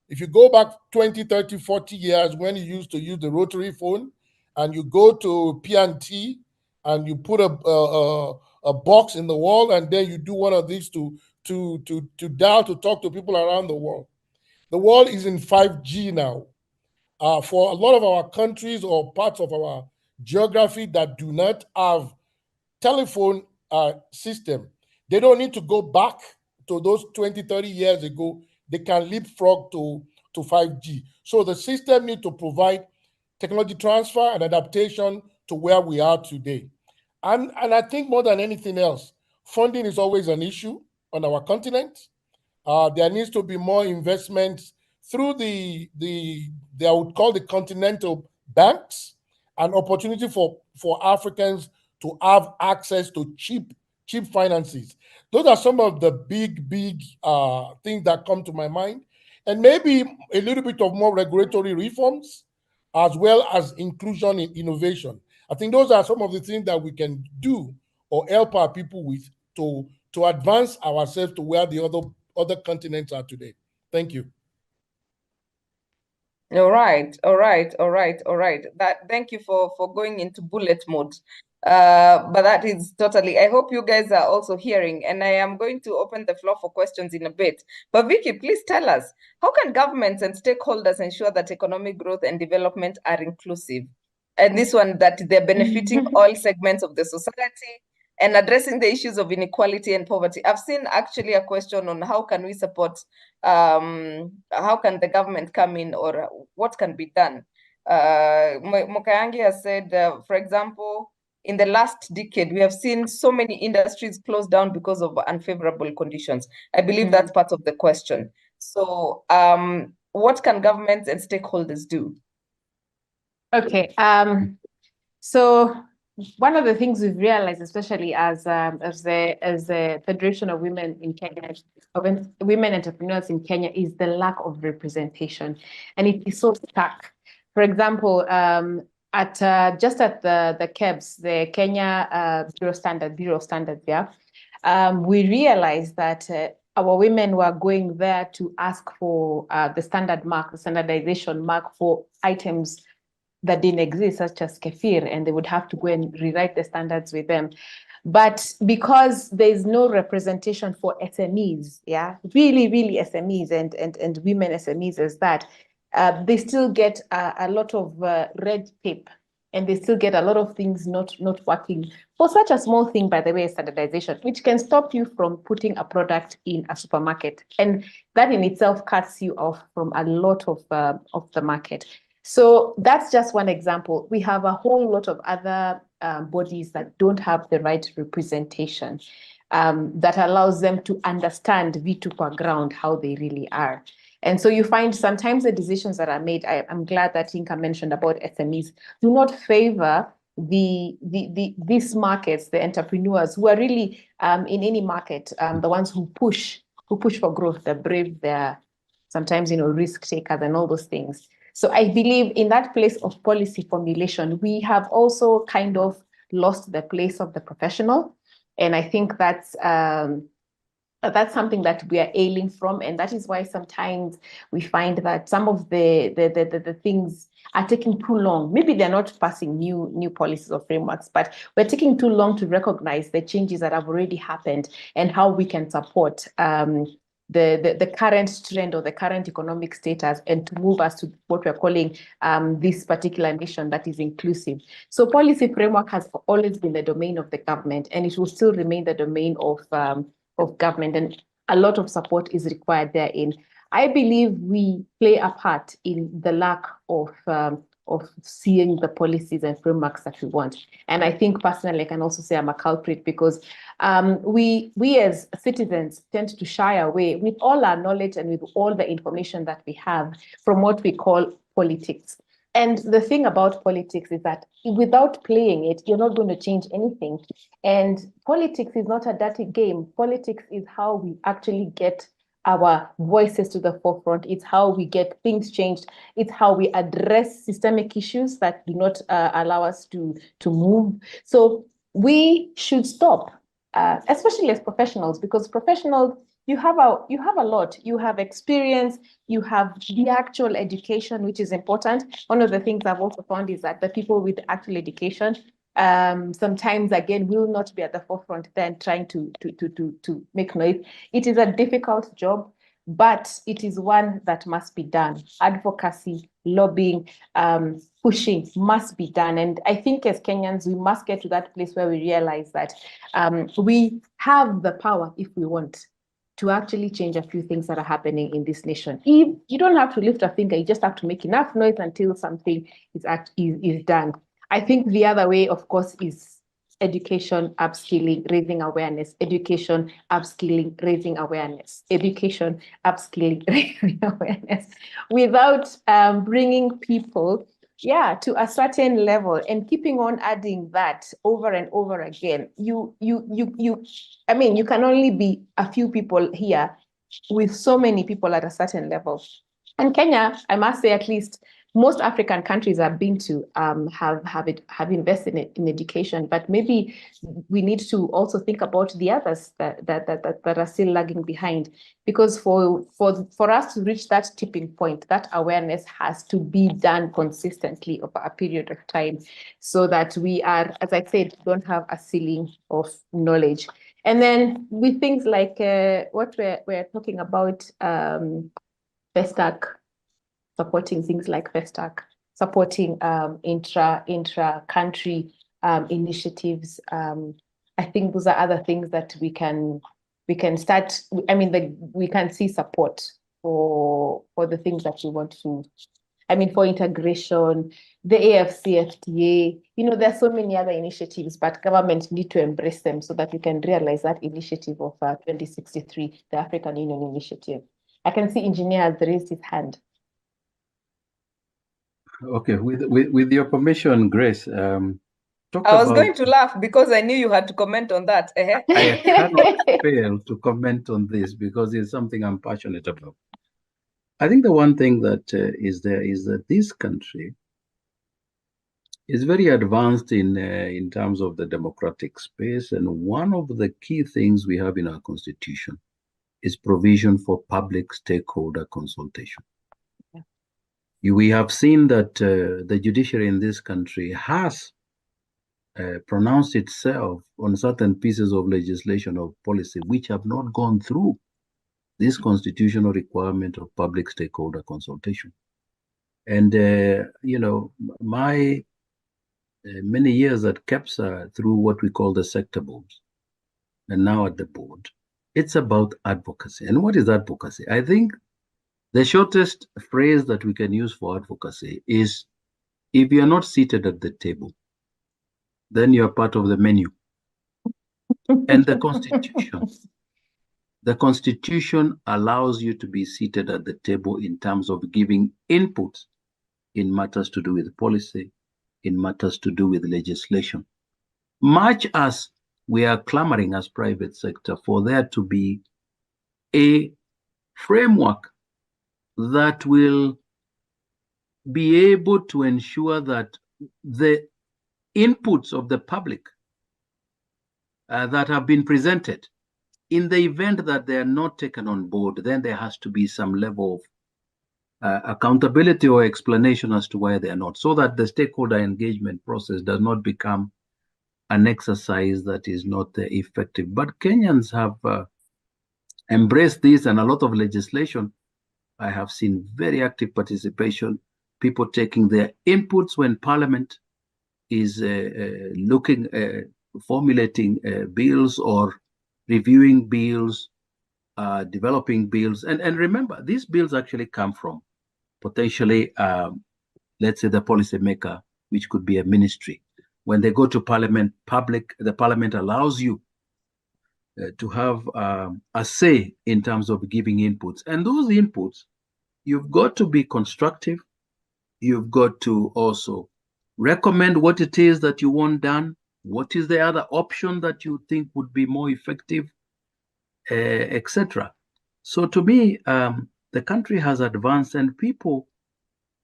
if you go back 20, 30, 40 years when you used to use the rotary phone and you go to P&T and you put a box in the wall and then you do one of these to dial to talk to people around the world. The world is in 5G now. For a lot of our countries or parts of our geography that do not have telephone system, they don't need to go back to those 20, 30 years ago. They can leapfrog to 5G. So the system needs to provide technology transfer and adaptation to where we are today. And I think more than anything else, funding is always an issue on our continent. There needs to be more investments through I would call the continental banks, an opportunity for Africans to have access to cheap finances. Those are some of the big things that come to my mind. And maybe a little bit of more regulatory reforms, as well as inclusion in innovation. I think those are some of the things that we can do or help our people with to advance ourselves to where the other continents are today. Thank you. All right, all right, all right, all right. Thank you for going into bullet mode. But that is totally, I hope you guys are also hearing, and I am going to open the floor for questions in a bit. But Vicky, please tell us, how can governments and stakeholders ensure that economic growth and development are inclusive? And this one, that they're benefiting all segments of the society and addressing the issues of inequality and poverty. I've seen actually a question on how can we support, how can the government come in, or what can be done? Mukayangi has said, for example, in the last decade, we have seen so many industries close down because of unfavorable conditions. I believe that's part of the question. So what can governments and stakeholders do? Okay. So one of the things we've realized, especially as the Federation of Women in Kenya, of women entrepreneurs in Kenya, is the lack of representation, and it is so stark. For example, at the KEBS, the Kenya Bureau of Standards, yeah, we realized that our women were going there to ask for the standard mark, the standardization mark for items that didn't exist, such as kefir, and they would have to go and rewrite the standards with them. But because there's no representation for SMEs, yeah, really SMEs and women SMEs as that, they still get a lot of red tape, and they still get a lot of things not working for such a small thing, by the way, standardization, which can stop you from putting a product in a supermarket. And that in itself cuts you off from a lot of the market. So that's just one example. We have a whole lot of other bodies that don't have the right representation that allows them to understand V2 per ground, how they really are. And so you find sometimes the decisions that are made, I'm glad that Inka mentioned about SMEs, do not favor these markets, the entrepreneurs who are really in any market, the ones who push for growth, they're brave, they're sometimes, risk takers and all those things. So I believe in that place of policy formulation, we have also kind of lost the place of the professional. And I think that's something that we are ailing from. And that is why sometimes we find that some of the things are taking too long. Maybe they're not passing new policies or frameworks, but we're taking too long to recognize the changes that have already happened and how we can support the current trend or the current economic status, and to move us to what we're calling this particular nation that is inclusive. So policy framework has always been the domain of the government, and it will still remain the domain of government, and a lot of support is required therein. I believe we play a part in the lack of seeing the policies and frameworks that we want. And I think personally, I can also say I'm a culprit, because we as citizens tend to shy away with all our knowledge and with all the information that we have from what we call politics. And the thing about politics is that without playing it, you're not going to change anything. And politics is not a dirty game. Politics is how we actually get our voices to the forefront. It's how we get things changed. It's how we address systemic issues that do not allow us to move. So we should stop, especially as professionals, because professionals, you have a lot. You have experience, you have the actual education, which is important. One of the things I've also found is that the people with actual education sometimes, again, will not be at the forefront then trying to make noise. It is a difficult job, but it is one that must be done. Advocacy, lobbying, pushing must be done. And I think as Kenyans, we must get to that place where we realize that we have the power, if we want, to actually change a few things that are happening in this nation. If you don't have to lift a finger, you just have to make enough noise until something is done. I think the other way, of course, is education, upskilling, raising awareness, education, upskilling, raising awareness, education, upskilling, raising awareness, without bringing people, to a certain level and keeping on adding that over and over again. I mean, you can only be a few people here with so many people at a certain level. And Kenya, I must say, at least most African countries I've been to have invested in education, but maybe we need to also think about the others that are still lagging behind, because for us to reach that tipping point, that awareness has to be done consistently over a period of time, so that we are, as I said, don't have a ceiling of knowledge. And then with things like what we're talking about, Festac, supporting things like Festac, supporting intra-country initiatives. I think those are other things that we can start. I mean, we can see support for the things that we want to. I mean, for integration, the AFCFTA, there are so many other initiatives, but governments need to embrace them so that we can realize that initiative of 2063, the African Union Initiative. I can see Engineer has raised his hand. Okay, with your permission, Grace, I was going to laugh because I knew you had to comment on that. I cannot fail to comment on this because it's something I'm passionate about. I think the one thing that is there is that this country is very advanced in terms of the democratic space, and one of the key things we have in our constitution is provision for public stakeholder consultation. Yeah. We have seen that the judiciary in this country has pronounced itself on certain pieces of legislation or policy which have not gone through this constitutional requirement of public stakeholder consultation. And, my many years at KEPSA through what we call the sector boards, and now at the board, it's about advocacy. And what is advocacy? I think the shortest phrase that we can use for advocacy is, if you're not seated at the table, then you're part of the menu. And the Constitution allows you to be seated at the table in terms of giving input in matters to do with policy, in matters to do with legislation. Much as we are clamoring as private sector for there to be a framework that will be able to ensure that the inputs of the public that have been presented, in the event that they are not taken on board, then there has to be some level of accountability or explanation as to why they are not, so that the stakeholder engagement process does not become an exercise that is not effective. But Kenyans have embraced this, and a lot of legislation. I have seen very active participation, people taking their inputs when Parliament is formulating bills or reviewing bills, developing bills. And remember, these bills actually come from potentially, let's say, the policymaker, which could be a ministry. When they go to Parliament, the Parliament allows you to have a say in terms of giving inputs. And those inputs, you've got to be constructive. You've got to also recommend what it is that you want done. What is the other option that you think would be more effective, etc. So to me, the country has advanced, and people,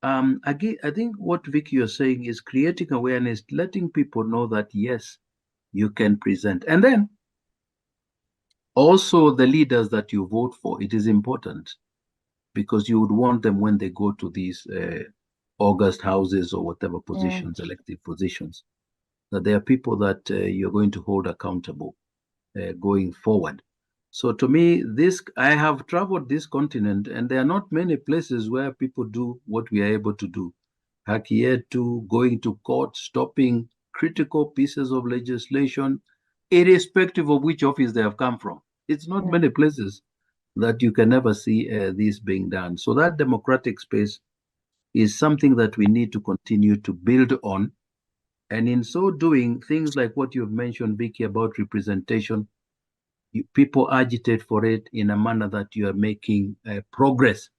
again, I think what Vicky you're saying is creating awareness, letting people know that, yes, you can present. And then also the leaders that you vote for, it is important, because you would want them when they go to these August houses or whatever positions, elective positions, that there are people that you're going to hold accountable going forward. So to me, I have traveled this continent, and there are not many places where people do what we are able to do. Hakietu, going to court, stopping critical pieces of legislation, irrespective of which office they have come from. It's not many places that you can never see this being done. So that democratic space is something that we need to continue to build on. And in so doing, things like what you've mentioned, Vicky, about representation, people agitate for it in a manner that you are making progress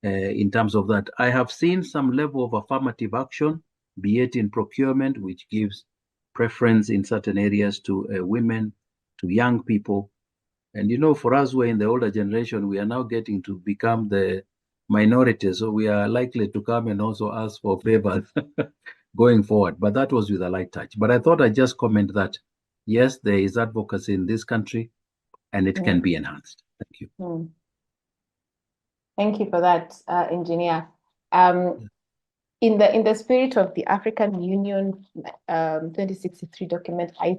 in terms of that. I have seen some level of affirmative action, be it in procurement, which gives preference in certain areas to women, to young people. And for us, we're in the older generation, we are now getting to become the minorities, so we are likely to come and also ask for favors going forward. But that was with a light touch. But I thought I'd just comment that, yes, there is advocacy in this country and it can be enhanced. Thank you. Thank you for that, Engineer. In the spirit of the African Union 2063 document, I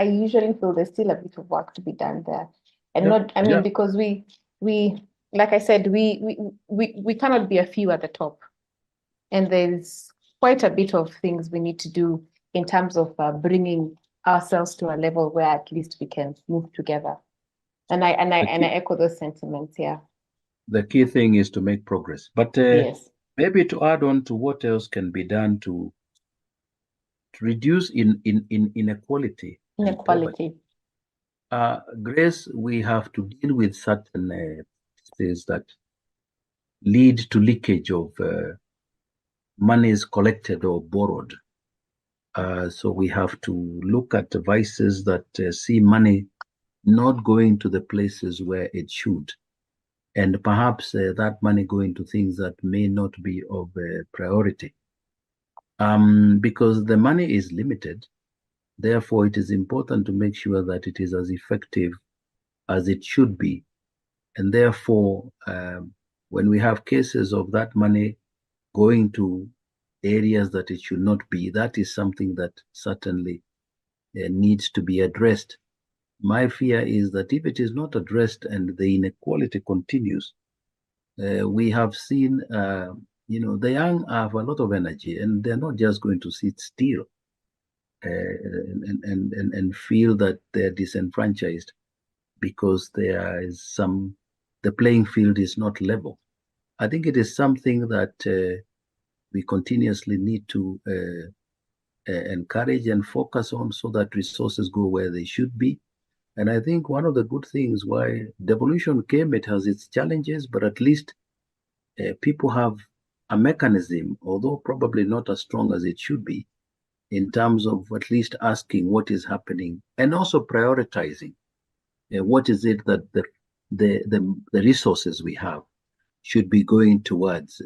usually feel there's still a bit of work to be done there, and because we like I said, we cannot be a few at the top, and there's quite a bit of things we need to do in terms of bringing ourselves to a level where at least we can move together, and I echo those sentiments. Yeah, the key thing is to make progress, but yes. Maybe to add on to what else can be done to reduce inequality. Inequality. Grace, we have to deal with certain things that lead to leakage of monies collected or borrowed. So we have to look at vices that see money not going to the places where it should. And perhaps that money going to things that may not be of priority. Because the money is limited, therefore it is important to make sure that it is as effective as it should be. And therefore, when we have cases of that money going to areas that it should not be, that is something that certainly needs to be addressed. My fear is that if it is not addressed and the inequality continues, we have seen, the young have a lot of energy and they're not just going to sit still and feel that they're disenfranchised because the playing field is not level. I think it is something that we continuously need to encourage and focus on so that resources go where they should be. And I think one of the good things why devolution came, it has its challenges, but at least people have a mechanism, although probably not as strong as it should be, in terms of at least asking what is happening and also prioritizing what is it that the resources we have should be going towards,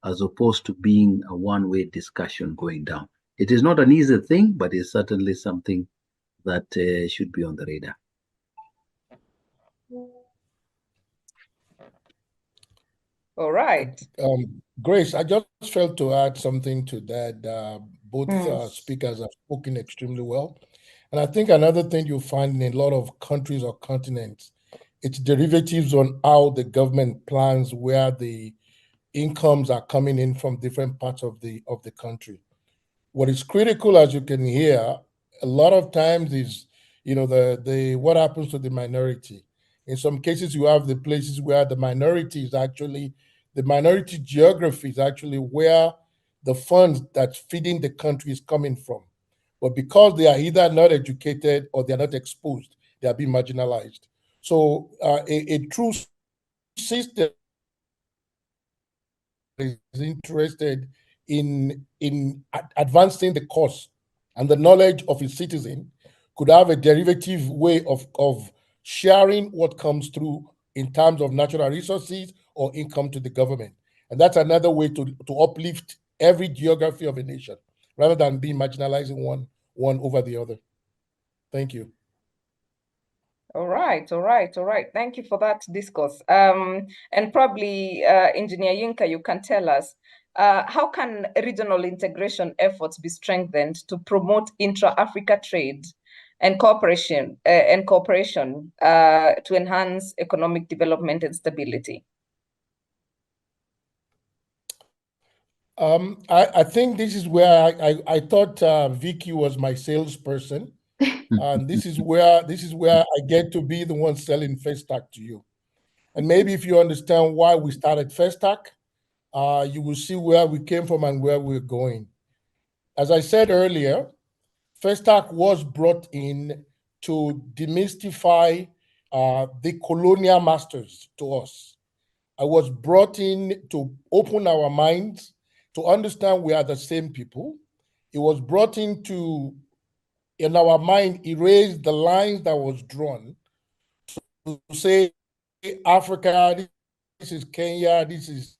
as opposed to being a one-way discussion going down. It is not an easy thing, but it's certainly something that should be on the radar. All right. Grace, I just felt to add something to that. Both speakers have spoken extremely well. And I think another thing you'll find in a lot of countries or continents, it's derivatives on how the government plans where the incomes are coming in from different parts of the country. What is critical, as you can hear, a lot of times is, the what happens to the minority. In some cases, you have the places where the minority geography is actually where the funds that's feeding the country is coming from. But because they are either not educated or they're not exposed, they are being marginalized. So a true system is interested in advancing the cause and the knowledge of its citizen could have a derivative way of sharing what comes through in terms of natural resources or income to the government. And that's another way to uplift every geography of a nation rather than being marginalizing one over the other. Thank you. All right. Thank you for that discourse. And probably, Engineer Yinka, you can tell us, how can regional integration efforts be strengthened to promote intra-Africa trade and cooperation to enhance economic development and stability? I think this is where I thought Vicky was my salesperson. And this is where I get to be the one selling Festac to you. And maybe if you understand why we started Festac, you will see where we came from and where we're going. As I said earlier, Festac was brought in to demystify the colonial masters to us. I was brought in to open our minds, to understand we are the same people. It was brought in to, in our mind, erase the lines that was drawn to say Africa, this is Kenya, this is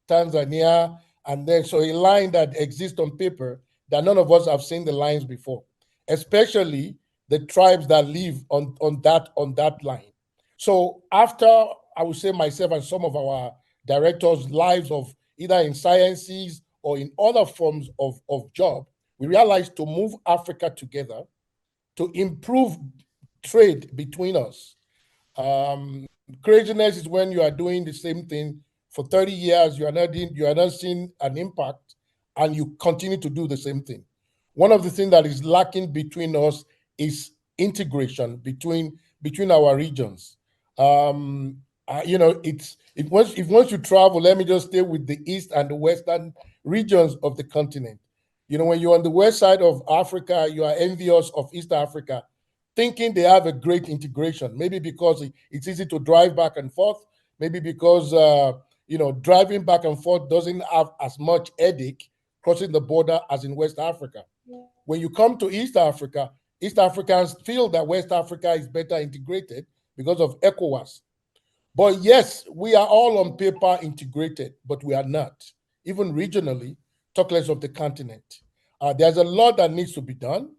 Tanzania, and then so a line that exists on paper that none of us have seen the lines before, especially the tribes that live on that line. So after, I would say, myself and some of our directors' lives of either in sciences or in other forms of job, we realized to move Africa together to improve trade between us. Craziness is when you are doing the same thing for 30 years, you are not seeing an impact, and you continue to do the same thing. One of the things that is lacking between us is integration between our regions. If once you travel, let me just stay with the east and the western regions of the continent. When you're on the west side of Africa, you are envious of East Africa, thinking they have a great integration. Maybe because it's easy to drive back and forth. Maybe because driving back and forth doesn't have as much headache crossing the border as in West Africa. When you come to East Africa, East Africans feel that West Africa is better integrated because of ECOWAS. But yes, we are all on paper integrated, but we are not, even regionally, talk less of the continent. There's a lot that needs to be done.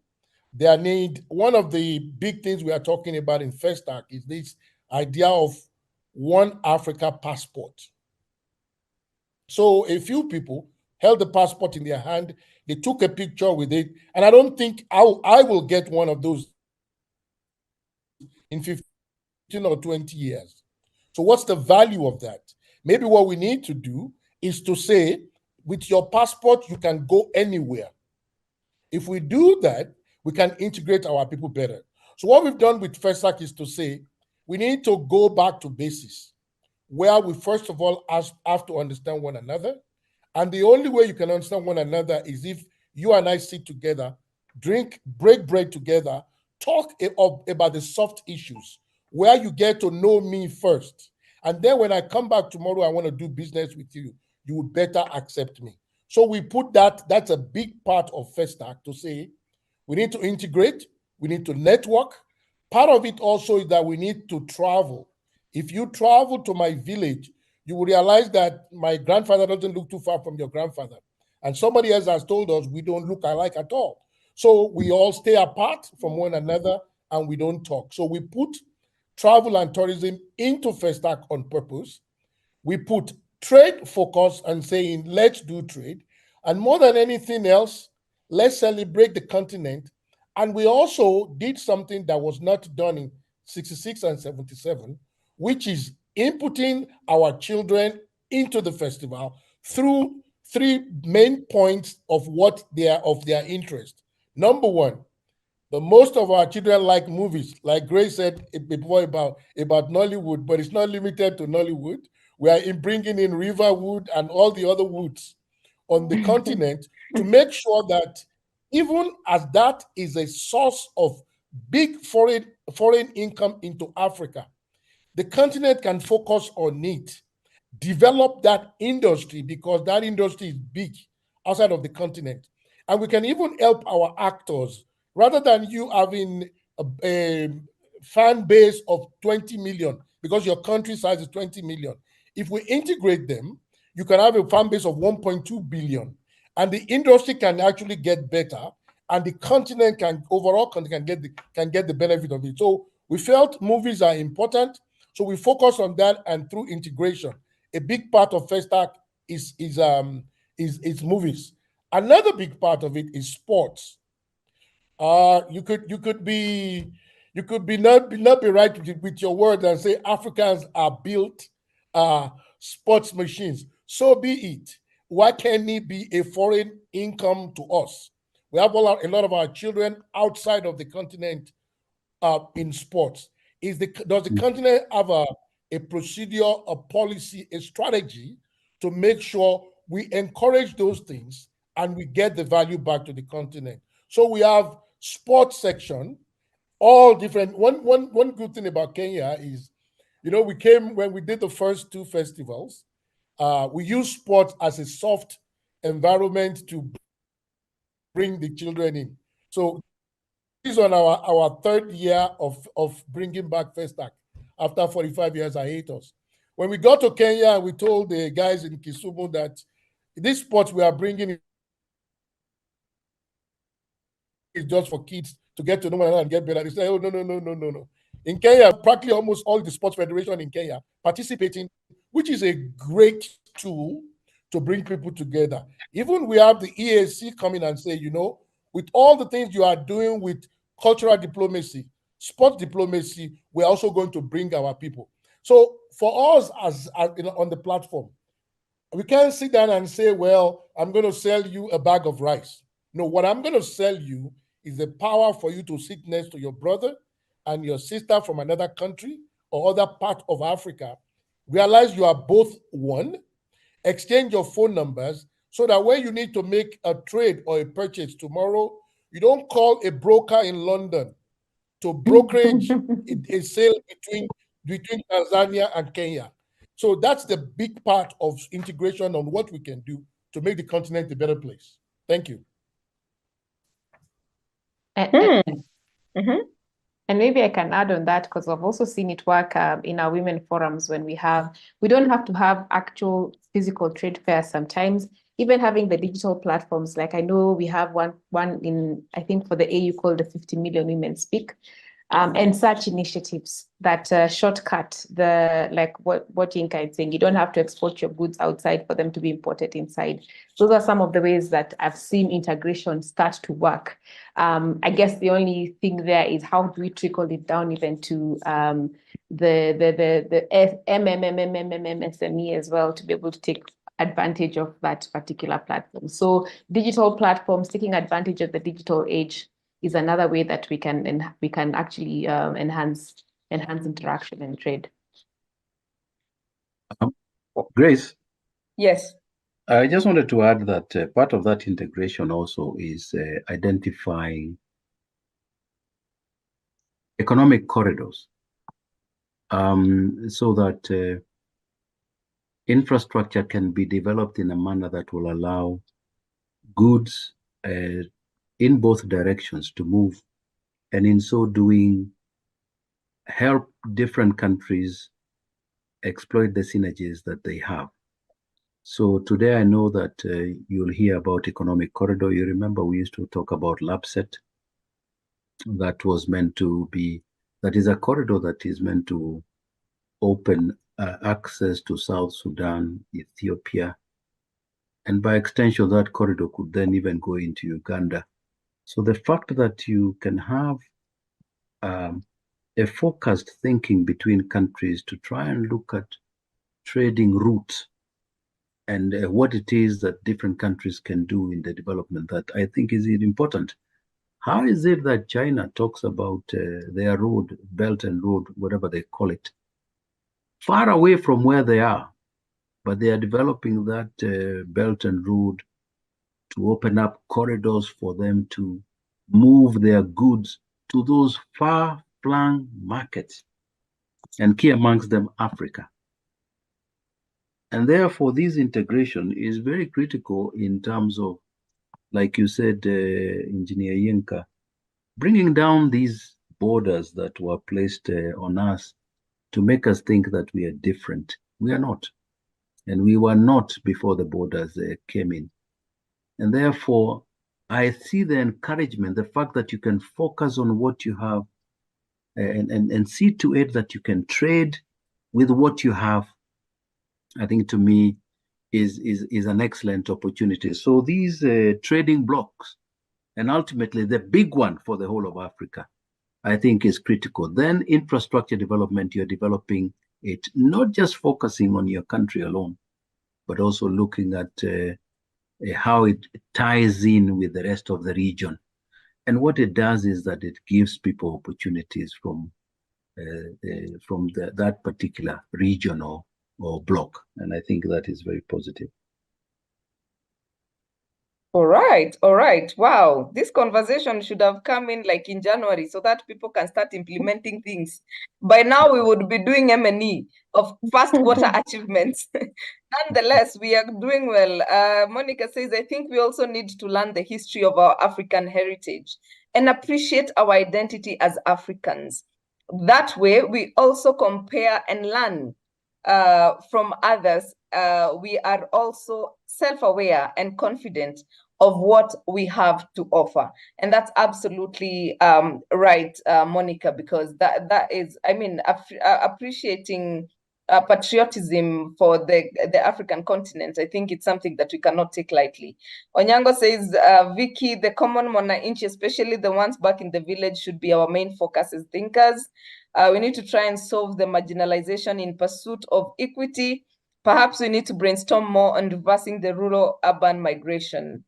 One of the big things we are talking about in FESTAC is this idea of one Africa passport. So a few people held the passport in their hand, they took a picture with it, and I don't think I will get one of those in 15 or 20 years. So what's the value of that? Maybe what we need to do is to say, with your passport, you can go anywhere. If we do that, we can integrate our people better. So what we've done with FESAC is to say, we need to go back to basis, where we first of all have to understand one another. And the only way you can understand one another is if you and I sit together, break bread together, talk about the soft issues, where you get to know me first. And then when I come back tomorrow, I want to do business with you, you would better accept me. So we put that's a big part of FESTAC, to say we need to integrate, we need to network. Part of it also is that we need to travel. If you travel to my village, you will realize that my grandfather doesn't look too far from your grandfather. And somebody else has told us we don't look alike at all. So we all stay apart from one another and we don't talk. So we put travel and tourism into FESTAC on purpose. We put trade focus and saying, let's do trade. And more than anything else, let's celebrate the continent. And we also did something that was not done in 66 and 77, which is inputting our children into the festival through three main points of their interest. Number one, the most of our children like movies, like Grace said before about Nollywood, but it's not limited to Nollywood. We are bringing in Riverwood and all the other woods on the continent to make sure that even as that is a source of big foreign income into Africa, the continent can focus on it, develop that industry, because that industry is big outside of the continent. And we can even help our actors, rather than you having a fan base of 20 million, because your country size is 20 million. If we integrate them, you can have a fan base of 1.2 billion, and the industry can actually get better, and the continent can get the benefit of it. So we felt movies are important, so we focus on that, and through integration, a big part of FESTAC is movies. Another big part of it is sports. You could be not be right with your word and say Africans are built sports machines. So be it. Why can't it be a foreign income to us? We have a lot of our children outside of the continent in sports. Does the continent have a procedure, a policy, a strategy to make sure we encourage those things and we get the value back to the continent? So we have sports section, all different. One good thing about Kenya is, when we did the first two festivals, we used sports as a soft environment to bring the children in. So this is on our third year of bringing back FESTAC after 45 years hiatus. When we got to Kenya, we told the guys in Kisumu that this sport we are bringing is just for kids to get to know one another and get better. They say, oh, no. In Kenya, practically almost all the sports federation in Kenya participating, which is a great tool to bring people together. Even we have the EAC coming and say, with all the things you are doing with cultural diplomacy, sport diplomacy, we're also going to bring our people. So for us as on the platform, we can't sit down and say, well, I'm going to sell you a bag of rice. No, what I'm going to sell you is the power for you to sit next to your brother and your sister from another country or other part of Africa. Realize you are both one. Exchange your phone numbers so that when you need to make a trade or a purchase tomorrow, you don't call a broker in London to brokerage a sale between Tanzania and Kenya. So that's the big part of integration on what we can do to make the continent a better place. Thank you. And maybe I can add on that because I've also seen it work in our women forums when we don't have to have actual physical trade fairs sometimes. Even having the digital platforms, like I know we have one in, I think for the AU called the 50 Million Women Speak, and such initiatives that shortcut what Yinka is saying. You don't have to export your goods outside for them to be imported inside. Those are some of the ways that I've seen integration start to work. I guess the only thing there is how do we trickle it down even to the MSME as well to be able to take advantage of that particular platform. So digital platforms, taking advantage of the digital age is another way that we can actually enhance interaction and trade. Grace? Yes. I just wanted to add that part of that integration also is identifying economic corridors so that infrastructure can be developed in a manner that will allow goods in both directions to move, and in so doing, help different countries exploit the synergies that they have. So today I know that you'll hear about economic corridor. You remember we used to talk about LAPSET. That was meant to be, that is a corridor that is meant to open access to South Sudan, Ethiopia, and by extension, that corridor could then even go into Uganda. So the fact that you can have a focused thinking between countries to try and look at trading routes and what it is that different countries can do in the development, that I think is important. How is it that China talks about their road, Belt and Road, whatever they call it, far away from where they are, but they are developing that Belt and Road to open up corridors for them to move their goods to those far-flung markets, and key amongst them Africa. And therefore, this integration is very critical in terms of, like you said, Engineer Yinka, bringing down these borders that were placed on us to make us think that we are different. We are not. And we were not before the borders came in. And therefore, I see the encouragement, the fact that you can focus on what you have and see to it that you can trade with what you have, I think to me is an excellent opportunity. So these trading blocks, and ultimately the big one for the whole of Africa, I think is critical. Then infrastructure development, you're developing it, not just focusing on your country alone, but also looking at how it ties in with the rest of the region. And what it does is that it gives people opportunities from that particular region or block. And I think that is very positive. All right. Wow. This conversation should have come in like in January so that people can start implementing things. By now, we would be doing M&E of first quarter achievements. Nonetheless, we are doing well. Monica says, I think we also need to learn the history of our African heritage and appreciate our identity as Africans. That way, we also compare and learn from others, we are also self-aware and confident of what we have to offer. And that's absolutely right, Monica, because that is, I mean, appreciating patriotism for the African continent. I think it's something that we cannot take lightly. Onyango says, Vicky, the common mwananchi, especially the ones back in the village, should be our main focus as thinkers. We need to try and solve the marginalization in pursuit of equity. Perhaps we need to brainstorm more on reversing the rural-urban migration.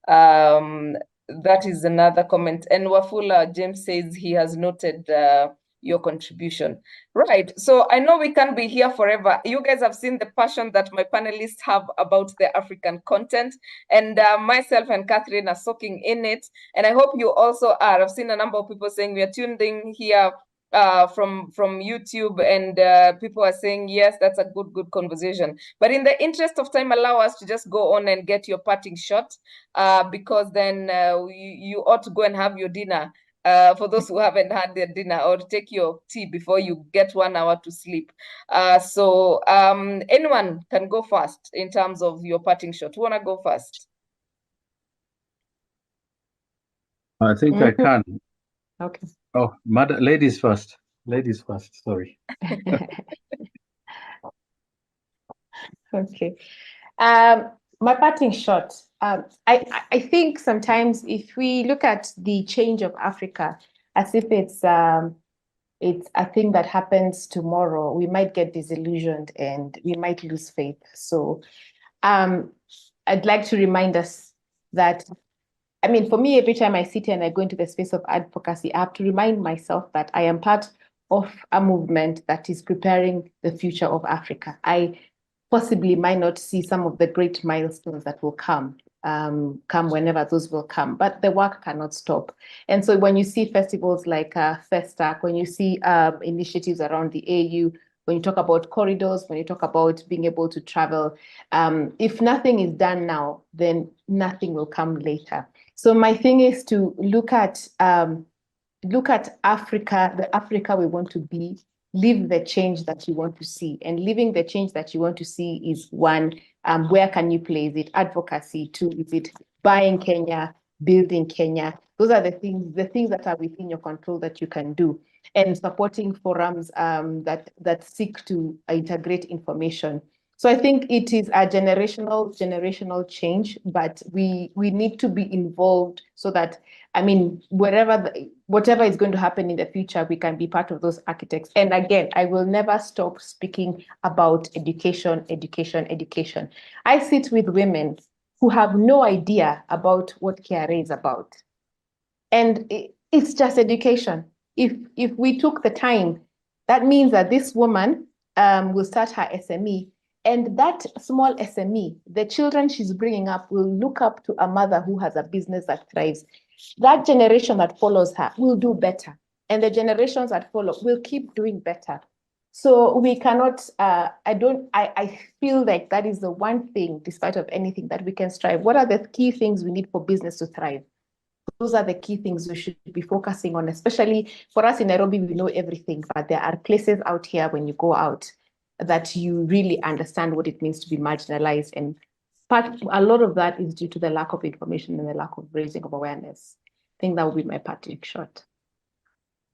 That is another comment. And Wafula James says he has noted your contribution. Right, so I know we can't be here forever. You guys have seen the passion that my panelists have about the African content, and myself and Catherine are soaking in it, and I hope you also are. I've seen a number of people saying we are tuned in here from YouTube, and people are saying, yes, that's a good conversation. But in the interest of time, allow us to just go on and get your parting shot, because then you ought to go and have your dinner. For those who haven't had their dinner, or take your tea before you get 1 hour to sleep. So anyone can go first in terms of your parting shot. Who wanna go first? I think I can. Okay. Oh, ladies first. Ladies first, sorry. Okay. My parting shot. I think sometimes if we look at the change of Africa as if it's a thing that happens tomorrow, we might get disillusioned and we might lose faith. So I'd like to remind us that, I mean, for me, every time I sit here and I go into the space of advocacy, I have to remind myself that I am part of a movement that is preparing the future of Africa. I possibly might not see some of the great milestones that will come whenever those will come, but the work cannot stop. And so when you see festivals like Festac, when you see initiatives around the AU, when you talk about corridors, when you talk about being able to travel, if nothing is done now, then nothing will come later. So my thing is to look at Africa, the Africa we want to be, live the change that you want to see. And living the change that you want to see is one, where can you play? Is it advocacy? Two, is it buying Kenya, building Kenya? Those are the things that are within your control that you can do. And supporting forums that seek to integrate information. So I think it is a generational change, but we need to be involved so that, I mean, whatever is going to happen in the future, we can be part of those architects. And again, I will never stop speaking about education. I sit with women who have no idea about what KRA is about. And it's just education. If we took the time, that means that this woman will start her SME, and that small SME, the children she's bringing up will look up to a mother who has a business that thrives. That generation that follows her will do better. And the generations that follow will keep doing better. So we cannot, I feel like that is the one thing, despite of anything, that we can strive. What are the key things we need for business to thrive? Those are the key things we should be focusing on, especially for us in Nairobi, we know everything, but there are places out here when you go out that you really understand what it means to be marginalized. And a lot of that is due to the lack of information and the lack of raising of awareness. I think that would be my parting shot.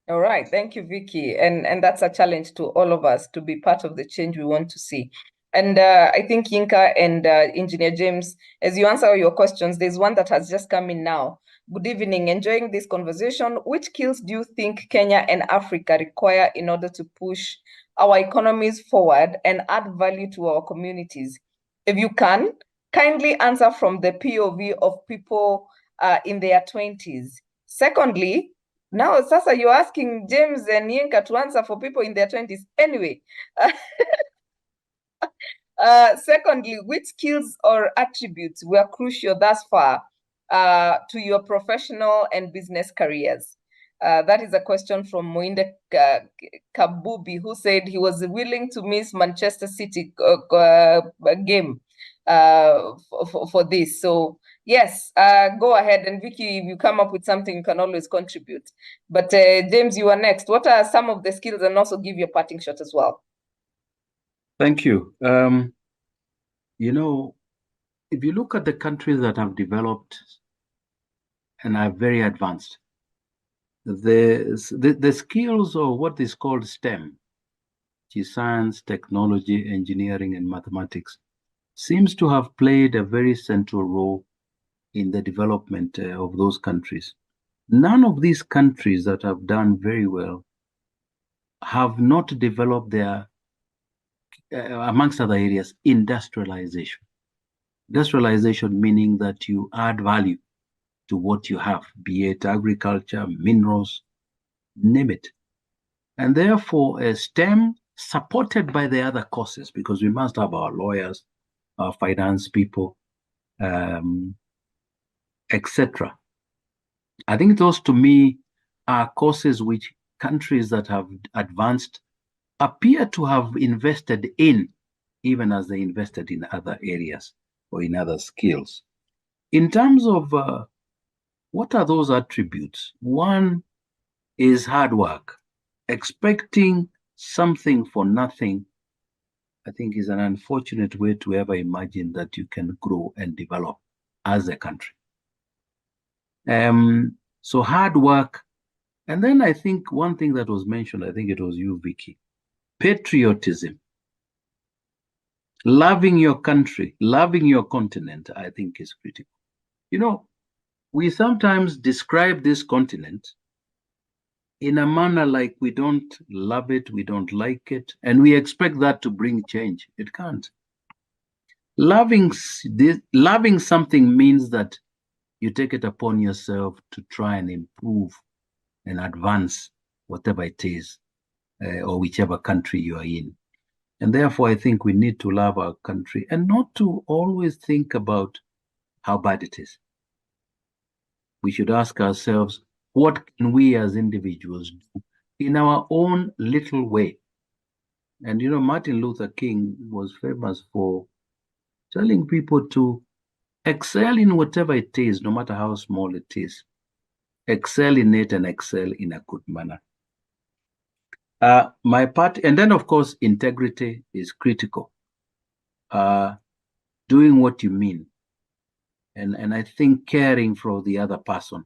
All right, thank you, Vicky. And that's a challenge to all of us to be part of the change we want to see. And I think Yinka and Engineer James, as you answer your questions, there's one that has just come in now. Good evening, enjoying this conversation. Which skills do you think Kenya and Africa require in order to push our economies forward and add value to our communities? If you can, kindly answer from the POV of people in their 20s. Secondly, now, Sasa, you're asking James and Yinka to answer for people in their 20s. Anyway, secondly, which skills or attributes were crucial thus far to your professional and business careers? That is a question from Moinde Kabubi, who said he was willing to miss Manchester City game for this. So yes, go ahead. And Vicky, if you come up with something, you can always contribute. But James, you are next. What are some of the skills, and also give your parting shot as well? Thank you. You know, if you look at the countries that have developed and are very advanced, the skills of what is called STEM, which is science, technology, engineering, and mathematics, seems to have played a very central role in the development of those countries. None of these countries that have done very well have not developed their, amongst other areas, industrialization. Industrialization meaning that you add value to what you have, be it agriculture, minerals, name it. And therefore, a STEM supported by the other courses, because we must have our lawyers, our finance people, etc. I think those, to me, are courses which countries that have advanced appear to have invested in, even as they invested in other areas or in other skills. In terms of what are those attributes? One is hard work. Expecting something for nothing, I think, is an unfortunate way to ever imagine that you can grow and develop as a country. So hard work. And then I think one thing that was mentioned, I think it was you, Vicky, patriotism. Loving your country, loving your continent, I think is critical. You know, we sometimes describe this continent in a manner like we don't love it, we don't like it, and we expect that to bring change. It can't. Loving something means that you take it upon yourself to try and improve and advance whatever it is, or whichever country you are in. And therefore, I think we need to love our country and not to always think about how bad it is. We should ask ourselves, what can we as individuals do in our own little way? And you know, Martin Luther King was famous for telling people to excel in whatever it is, no matter how small it is. Excel in it and excel in a good manner. My part, and then of course, integrity is critical. Doing what you mean. And I think caring for the other person,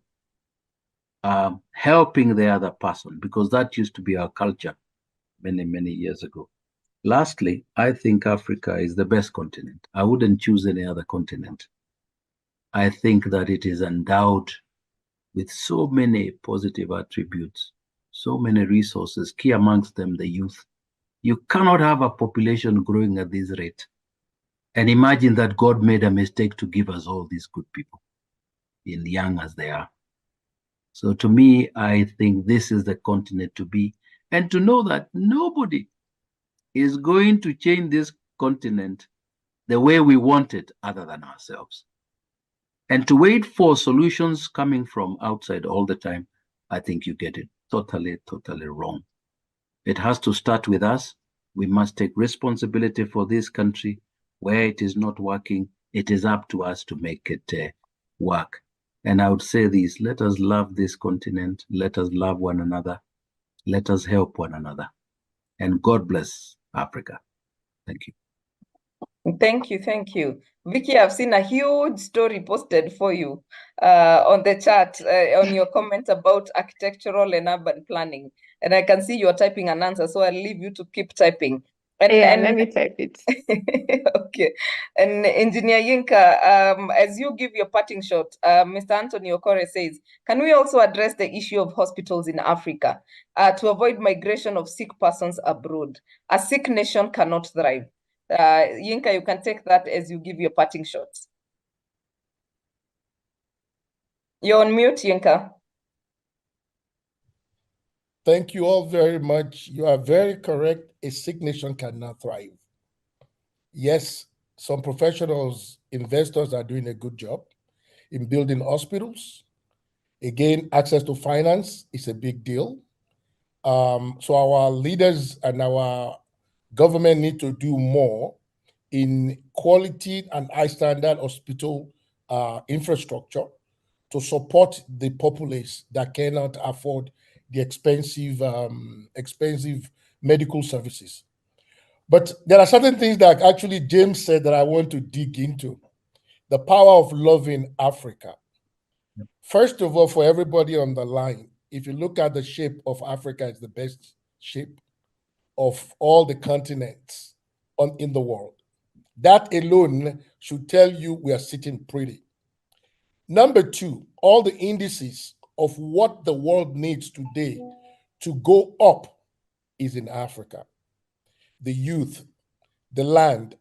helping the other person, because that used to be our culture many, many years ago. Lastly, I think Africa is the best continent. I wouldn't choose any other continent. I think that it is endowed with so many positive attributes, so many resources, key amongst them the youth. You cannot have a population growing at this rate and imagine that God made a mistake to give us all these good people, in young as they are. So to me, I think this is the continent to be, and to know that nobody is going to change this continent the way we want it other than ourselves. And to wait for solutions coming from outside all the time, I think you get it totally, totally wrong. It has to start with us. We must take responsibility for this country. Where it is not working, it is up to us to make it work. And I would say this, let us love this continent. Let us love one another. Let us help one another. And God bless Africa. Thank you. Thank you, thank you. Vicky, I've seen a huge story posted for you on the chat on your comment about architectural and urban planning. And I can see you're typing an answer, so I'll leave you to keep typing. And let me type it. Okay. And Engineer Yinka, as you give your parting shot, Mr. Anthony Okore says, can we also address the issue of hospitals in Africa to avoid migration of sick persons abroad? A sick nation cannot thrive. Yinka, you can take that as you give your parting shots. You're on mute, Yinka. Thank you all very much. You are very correct. A sick nation cannot thrive. Yes, some professionals, investors are doing a good job in building hospitals. Again, access to finance is a big deal. So our leaders and our government need to do more in quality and high standard hospital infrastructure to support the populace that cannot afford the expensive medical services. But there are certain things that actually James said that I want to dig into. The power of loving Africa. First of all, for everybody on the line, if you look at the shape of Africa, it's the best shape of all the continents in the world. That alone should tell you we are sitting pretty. Number two, all the indices of what the world needs today to go up is in Africa. The youth, the land,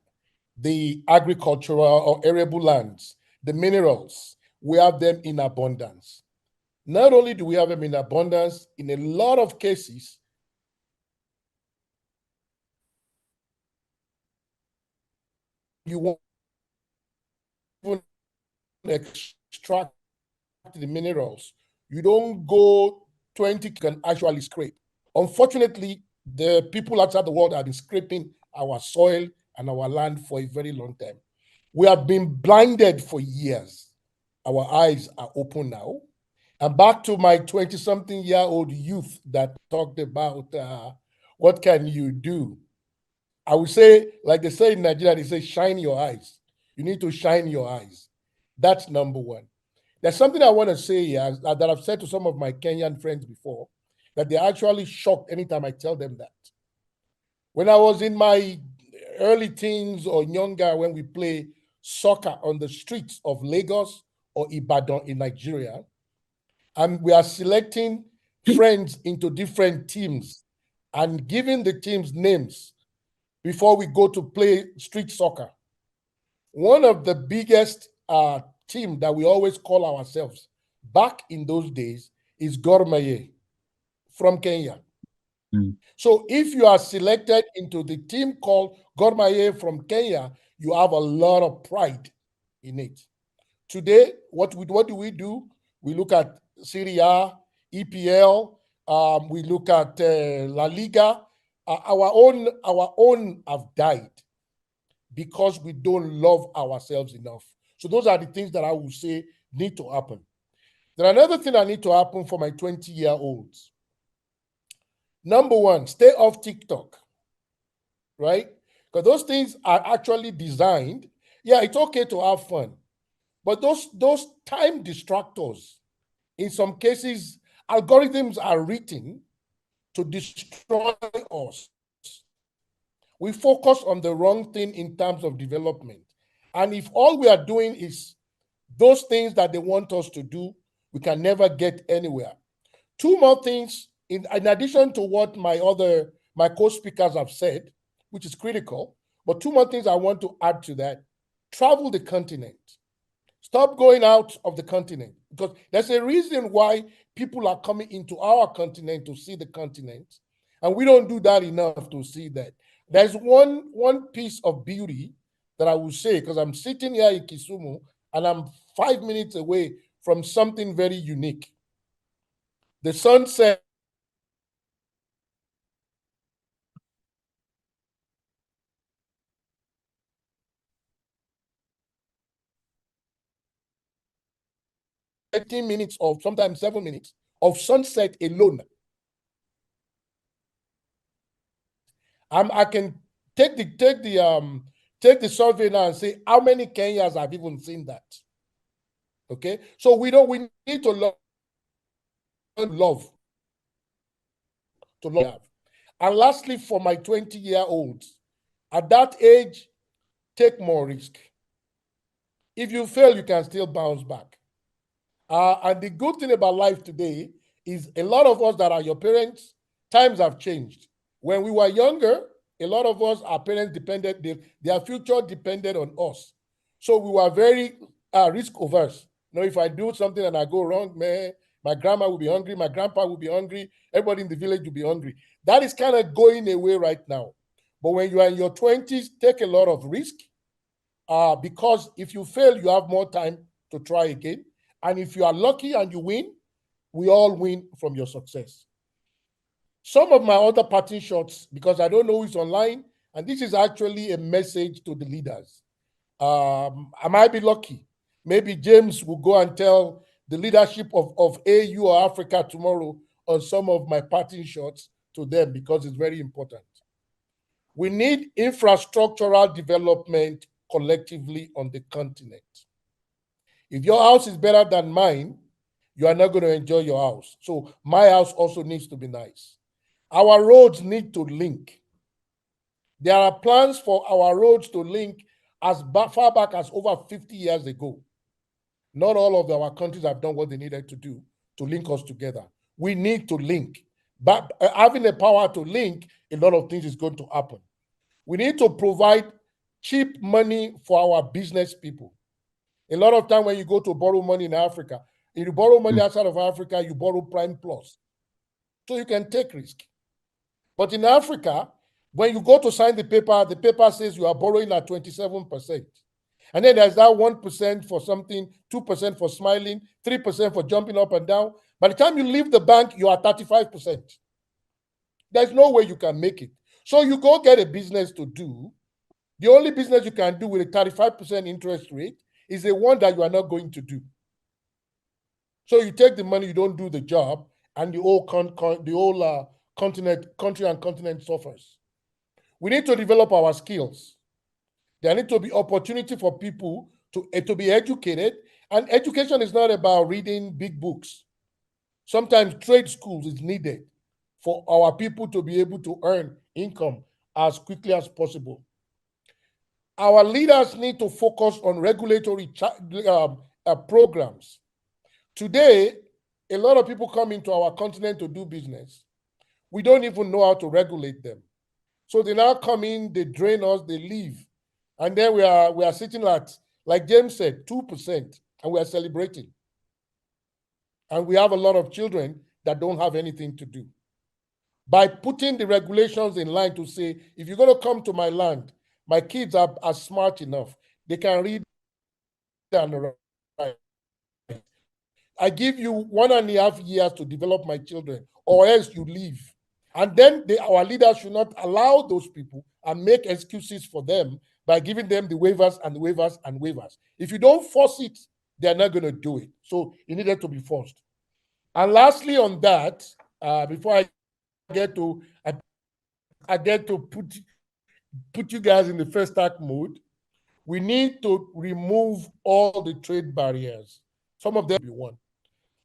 the agricultural or arable lands, the minerals, we have them in abundance. Not only do we have them in abundance, in a lot of cases, you won't even extract the minerals. You don't go 20 can actually scrape. Unfortunately, the people outside the world have been scraping our soil and our land for a very long time. We have been blinded for years. Our eyes are open now. And back to my 20-something-year-old youth that talked about what can you do? I would say, like they say in Nigeria, they say, shine your eyes. You need to shine your eyes. That's number one. There's something I want to say here that I've said to some of my Kenyan friends before, that they're actually shocked anytime I tell them that. When I was in my early teens or younger, when we play soccer on the streets of Lagos or Ibadan in Nigeria, and we are selecting friends into different teams and giving the teams names before we go to play street soccer. One of the biggest team that we always call ourselves back in those days is Gor Mahia from Kenya. So if you are selected into the team called Gor Mahia from Kenya, you have a lot of pride in it. Today, what do we do? We look at Serie A, EPL, we look at La Liga. Our own have died because we don't love ourselves enough. So those are the things that I would say need to happen. There are another thing that need to happen for my 20-year-olds. Number one, stay off TikTok, right? Because those things are actually designed. Yeah, it's okay to have fun, but those time distractors, in some cases, algorithms are written to destroy us. We focus on the wrong thing in terms of development. And if all we are doing is those things that they want us to do, we can never get anywhere. Two more things, in addition to what my co-speakers have said, which is critical, but two more things I want to add to that. Travel the continent. Stop going out of the continent, because there's a reason why people are coming into our continent to see the continent, and we don't do that enough to see that. There's one piece of beauty that I will say, because I'm sitting here in Kisumu and I'm 5 minutes away from something very unique. The sunset minutes of sometimes 7 minutes of sunset alone. I can take the survey now and say how many Kenyans have even seen that. Okay, so we need to love to love. And lastly, for my 20-year-olds, at that age, take more risk. If you fail, you can still bounce back. And the good thing about life today is a lot of us that are your parents, times have changed. When we were younger, a lot of us, our parents depended, their future depended on us. So we were very risk averse. You know, if I do something and I go wrong, man, my grandma will be hungry, my grandpa will be hungry, everybody in the village will be hungry. That is kind of going away right now. But when you are in your 20s, take a lot of risk because if you fail, you have more time to try again. And if you are lucky and you win, we all win from your success. Some of my other parting shots, because I don't know who's online, and this is actually a message to the leaders. I might be lucky. Maybe James will go and tell the leadership of AU or Africa tomorrow on some of my parting shots to them, because it's very important. We need infrastructural development collectively on the continent. If your house is better than mine, you are not going to enjoy your house. So my house also needs to be nice. Our roads need to link. There are plans for our roads to link as far back as over 50 years ago. Not all of our countries have done what they needed to do to link us together. We need to link. But having the power to link, a lot of things is going to happen. We need to provide cheap money for our business people. A lot of time when you go to borrow money in Africa, if you borrow money outside of Africa, you borrow prime plus. So you can take risk. But in Africa, when you go to sign the paper says you are borrowing at 27%. And then there's that 1% for something, 2% for smiling, 3% for jumping up and down. By the time you leave the bank, you are 35%. There's no way you can make it. So you go get a business to do. The only business you can do with a 35% interest rate is the one that you are not going to do. So you take the money, you don't do the job, and the whole country and continent suffers. We need to develop our skills. There need to be opportunity for people to be educated. And education is not about reading big books. Sometimes trade schools is needed for our people to be able to earn income as quickly as possible. Our leaders need to focus on regulatory programs. Today, a lot of people come into our continent to do business. We don't even know how to regulate them. So they now come in, they drain us, they leave. And then we are sitting at, like James said, 2%, and we are celebrating. And we have a lot of children that don't have anything to do. By putting the regulations in line to say, if you're going to come to my land, my kids are smart enough, they can read and write. I give you 1.5 years to develop my children, or else you leave. And then our leaders should not allow those people and make excuses for them by giving them the waivers and waivers and waivers. If you don't force it, they're not going to do it. So it needed to be forced. And lastly on that, before I get to put you guys in the first act mode, we need to remove all the trade barriers. Some of them we want.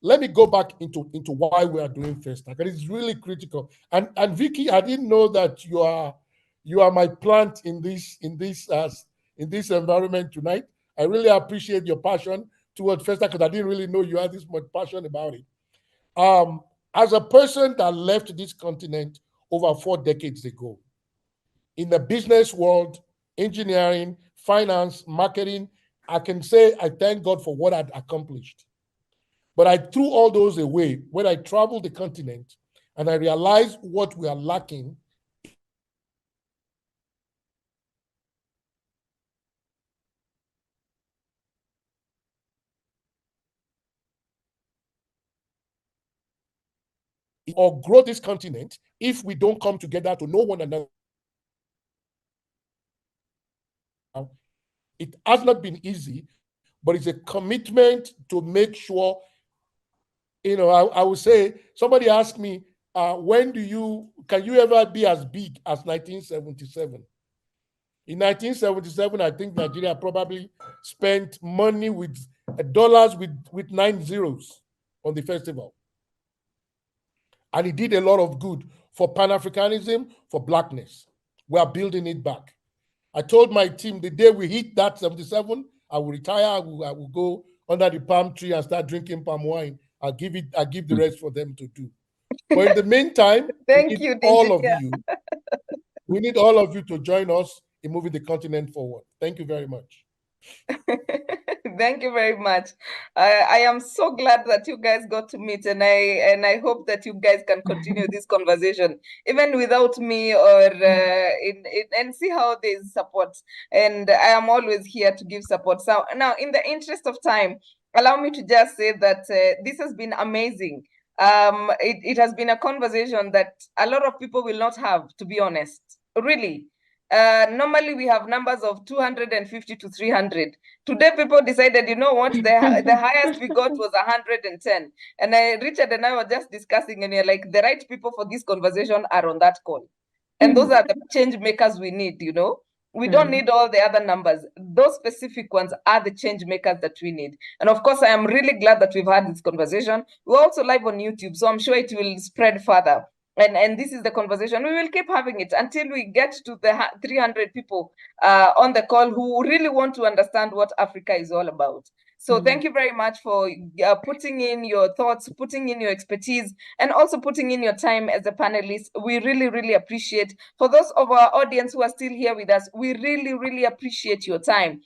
Let me go back into why we are doing first act. It's really critical. And Vicky, I didn't know that you are my plant in this environment tonight. I really appreciate your passion towards first act because I didn't really know you had this much passion about it. As a person that left this continent over 4 decades ago, in the business world, engineering, finance, marketing, I can say I thank God for what I'd accomplished. But I threw all those away when I traveled the continent and I realized what we are lacking. Or grow this continent if we don't come together to know one another. It has not been easy, but it's a commitment to make sure, I would say, somebody asked me, can you ever be as big as 1977? In 1977, I think Nigeria probably spent money with dollars with 9 zeros on the festival. And it did a lot of good for Pan-Africanism, for Blackness. We are building it back. I told my team the day we hit that 77, I will retire. I will go under the palm tree and start drinking palm wine. I'll give the rest for them to do. But in the meantime, we need all of you to join us in moving the continent forward. Thank you very much. Thank you very much. I am so glad that you guys got to meet, and I hope that you guys can continue this conversation even without me, or and see how there's support. And I am always here to give support. So now, in the interest of time, allow me to just say that this has been amazing. It has been a conversation that a lot of people will not have, to be honest, really. Normally we have numbers of 250 to 300. Today people decided, you know what, the highest we got was 110. And Richard and I were just discussing, and you're like, the right people for this conversation are on that call. And those are the change makers we need, We don't need all the other numbers. Those specific ones are the change makers that we need. And of course, I am really glad that we've had this conversation. We're also live on YouTube, so I'm sure it will spread further. And this is the conversation. We will keep having it until we get to the 300 people on the call who really want to understand what Africa is all about. So thank you very much for putting in your thoughts, putting in your expertise, and also putting in your time as a panelist. We really, really appreciate. For those of our audience who are still here with us, we really, really appreciate your time.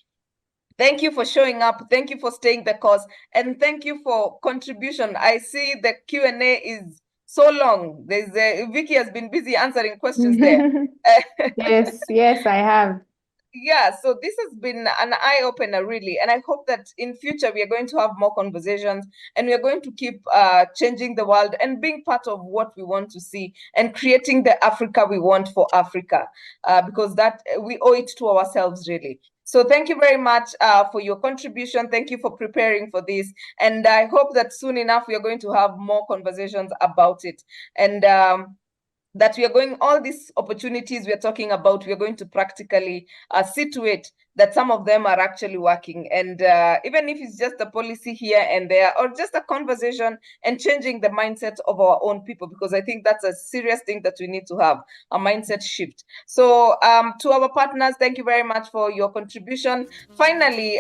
Thank you for showing up. Thank you for staying the course. And thank you for contribution. I see the Q&A is so long. Vicky has been busy answering questions there. Yes, I have. Yeah, so this has been an eye-opener, really. And I hope that in future we are going to have more conversations and we are going to keep changing the world and being part of what we want to see and creating the Africa we want for Africa, because that we owe it to ourselves, really. So thank you very much for your contribution. Thank you for preparing for this. And I hope that soon enough we are going to have more conversations about it. And that we are going, all these opportunities we are talking about, we are going to practically see to it that some of them are actually working. And even if it's just a policy here and there, or just a conversation and changing the mindset of our own people, because I think that's a serious thing that we need to have, a mindset shift. So to our partners, thank you very much for your contribution. Finally,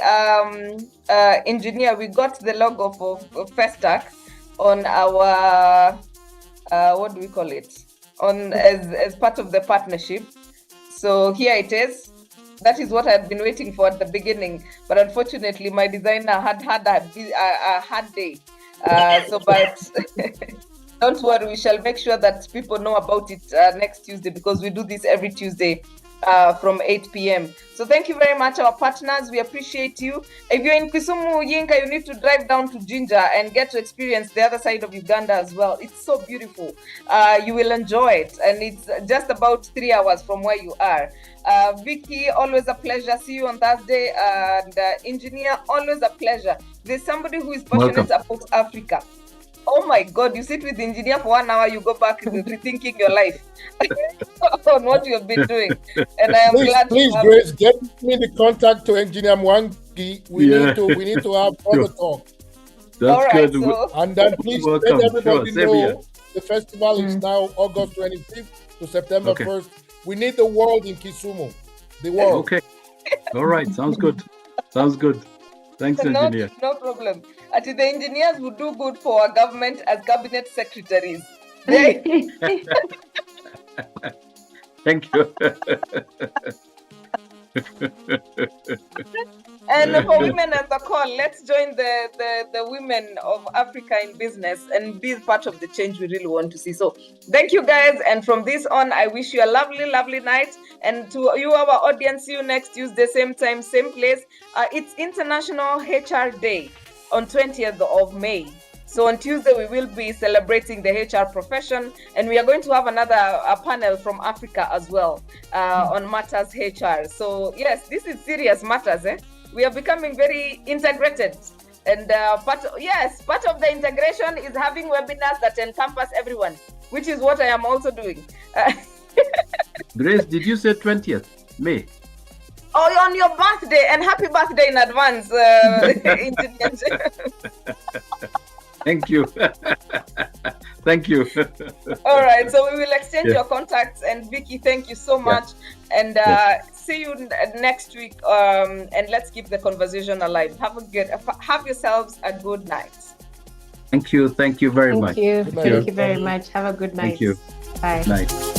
engineer, we got the logo for Festac on our, what do we call it? As part of the partnership. So here it is. That is what I had been waiting for at the beginning, but unfortunately my designer had a hard day. But don't worry, we shall make sure that people know about it next Tuesday, because we do this every Tuesday from 8 p.m. So thank you very much, our partners. We appreciate you. If you're in Kisumu, Yinka, you need to drive down to Jinja and get to experience the other side of Uganda as well. It's so beautiful. You will enjoy it. And it's just about 3 hours from where you are. Vicky, always a pleasure. See you on Thursday. And engineer, always a pleasure. There's somebody who is passionate about Africa. Oh my God, you sit with the engineer for 1 hour, you go back rethinking your life on what you have been doing. And I am glad. Please, Grace, get me the contact to Engineer Mwangi. We need to have other talk. That's good. So, and then please let everybody know the festival is now August 25th to September 1st. We need the world in Kisumu. The world. Okay. All right. Sounds good. Sounds good. Thanks, engineer. No problem. The engineers would do good for our government as cabinet secretaries. Thank you. And for women on the call, let's join the women of Africa in business and be part of the change we really want to see. So thank you, guys. And from this on, I wish you a lovely, lovely night. And to you, our audience, see you next Tuesday, same time, same place. It's International HR Day on 20th of May. So on Tuesday, we will be celebrating the HR profession, and we are going to have another panel from Africa as well on matters HR. So yes, this is serious matters. We are becoming very integrated. And part of the integration is having webinars that encompass everyone, which is what I am also doing. Grace, did you say 20th May? Oh, on your birthday, and happy birthday in advance. Thank you. Thank you. All right, so we will exchange your contacts. And Vicky, thank you so much. And see you next week. And let's keep the conversation alive. Have yourselves a good night. Thank you. Thank you very much. Thank you very much. Have a good night. Thank you. Bye. Night.